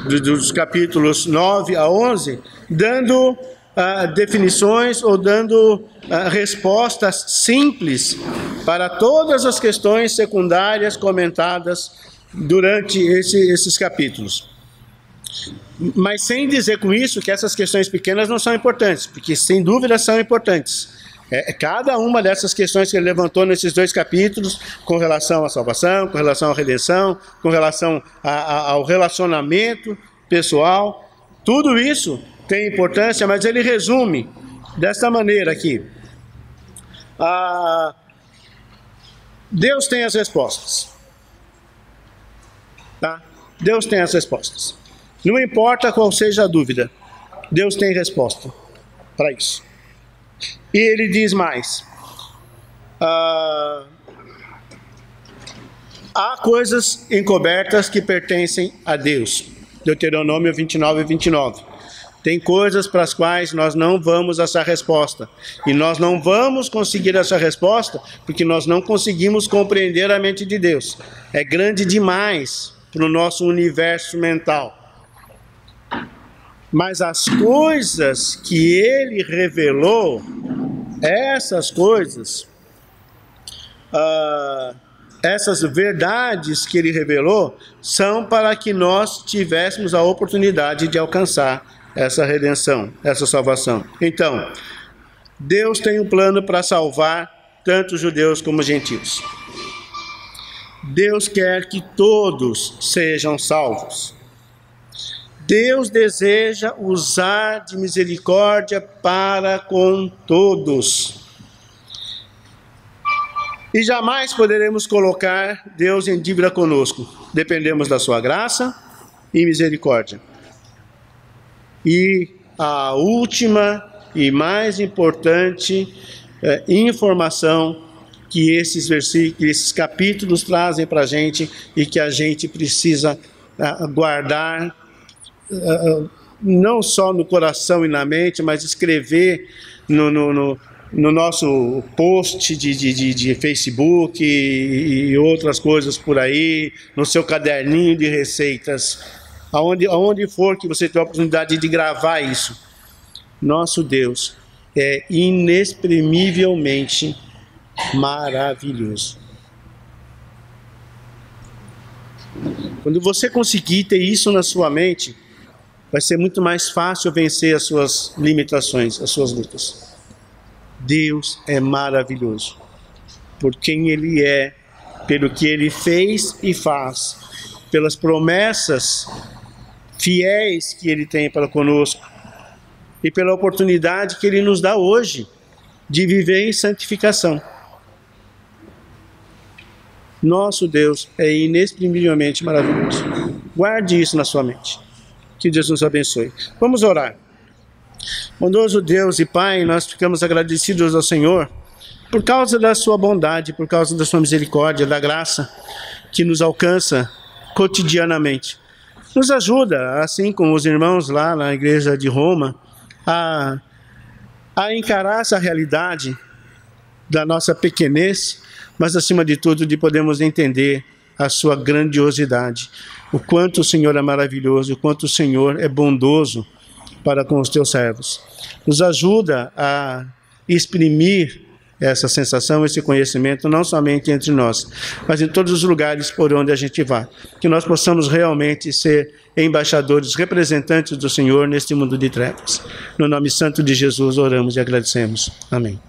dos capítulos 9 a 11, dando definições ou dando respostas simples para todas as questões secundárias comentadas durante esses capítulos. Mas sem dizer com isso que essas questões pequenas não são importantes, porque sem dúvida são importantes. Cada uma dessas questões que ele levantou nesses 2 capítulos, com relação à salvação, com relação à redenção, com relação ao relacionamento, pessoal. Tudo isso tem importância, mas ele resume desta maneira aqui. Deus tem as respostas. Tá? Deus tem as respostas. Não importa qual seja a dúvida, Deus tem resposta para isso. E ele diz mais. Há coisas encobertas que pertencem a Deus. Deuteronômio 29 e 29. Tem coisas para as quais nós não vamos achar resposta. E nós não vamos conseguir essa resposta porque nós não conseguimos compreender a mente de Deus. É grande demais para o nosso universo mental. Mas as coisas que ele revelou, essas coisas, essas verdades que ele revelou, são para que nós tivéssemos a oportunidade de alcançar essa redenção, essa salvação. Então, Deus tem um plano para salvar tanto judeus como gentios. Deus quer que todos sejam salvos. Deus deseja usar de misericórdia para com todos. E jamais poderemos colocar Deus em dívida conosco. Dependemos da sua graça e misericórdia. E a última e mais importante informação que esses versículos, esses capítulos trazem para a gente e que a gente precisa guardar, não só no coração e na mente, mas escrever no nosso post de Facebook e outras coisas por aí, no seu caderninho de receitas, aonde for que você tenha a oportunidade de gravar isso. Nosso Deus é inexprimivelmente maravilhoso. Quando você conseguir ter isso na sua mente, vai ser muito mais fácil vencer as suas limitações, as suas lutas. Deus é maravilhoso, por quem Ele é, pelo que Ele fez e faz, pelas promessas fiéis que Ele tem para conosco e pela oportunidade que Ele nos dá hoje de viver em santificação. Nosso Deus é inexprimivelmente maravilhoso. Guarde isso na sua mente. Que Deus nos abençoe. Vamos orar. Bondoso Deus e Pai, nós ficamos agradecidos ao Senhor por causa da sua bondade, por causa da sua misericórdia, da graça que nos alcança cotidianamente. Nos ajuda, assim como os irmãos lá na igreja de Roma, a encarar essa realidade da nossa pequenez, mas acima de tudo de podermos entender a sua grandiosidade, o quanto o Senhor é maravilhoso, o quanto o Senhor é bondoso para com os teus servos. Nos ajuda a exprimir essa sensação, esse conhecimento, não somente entre nós, mas em todos os lugares por onde a gente vá. Que nós possamos realmente ser embaixadores, representantes do Senhor neste mundo de trevas. No nome santo de Jesus oramos e agradecemos. Amém.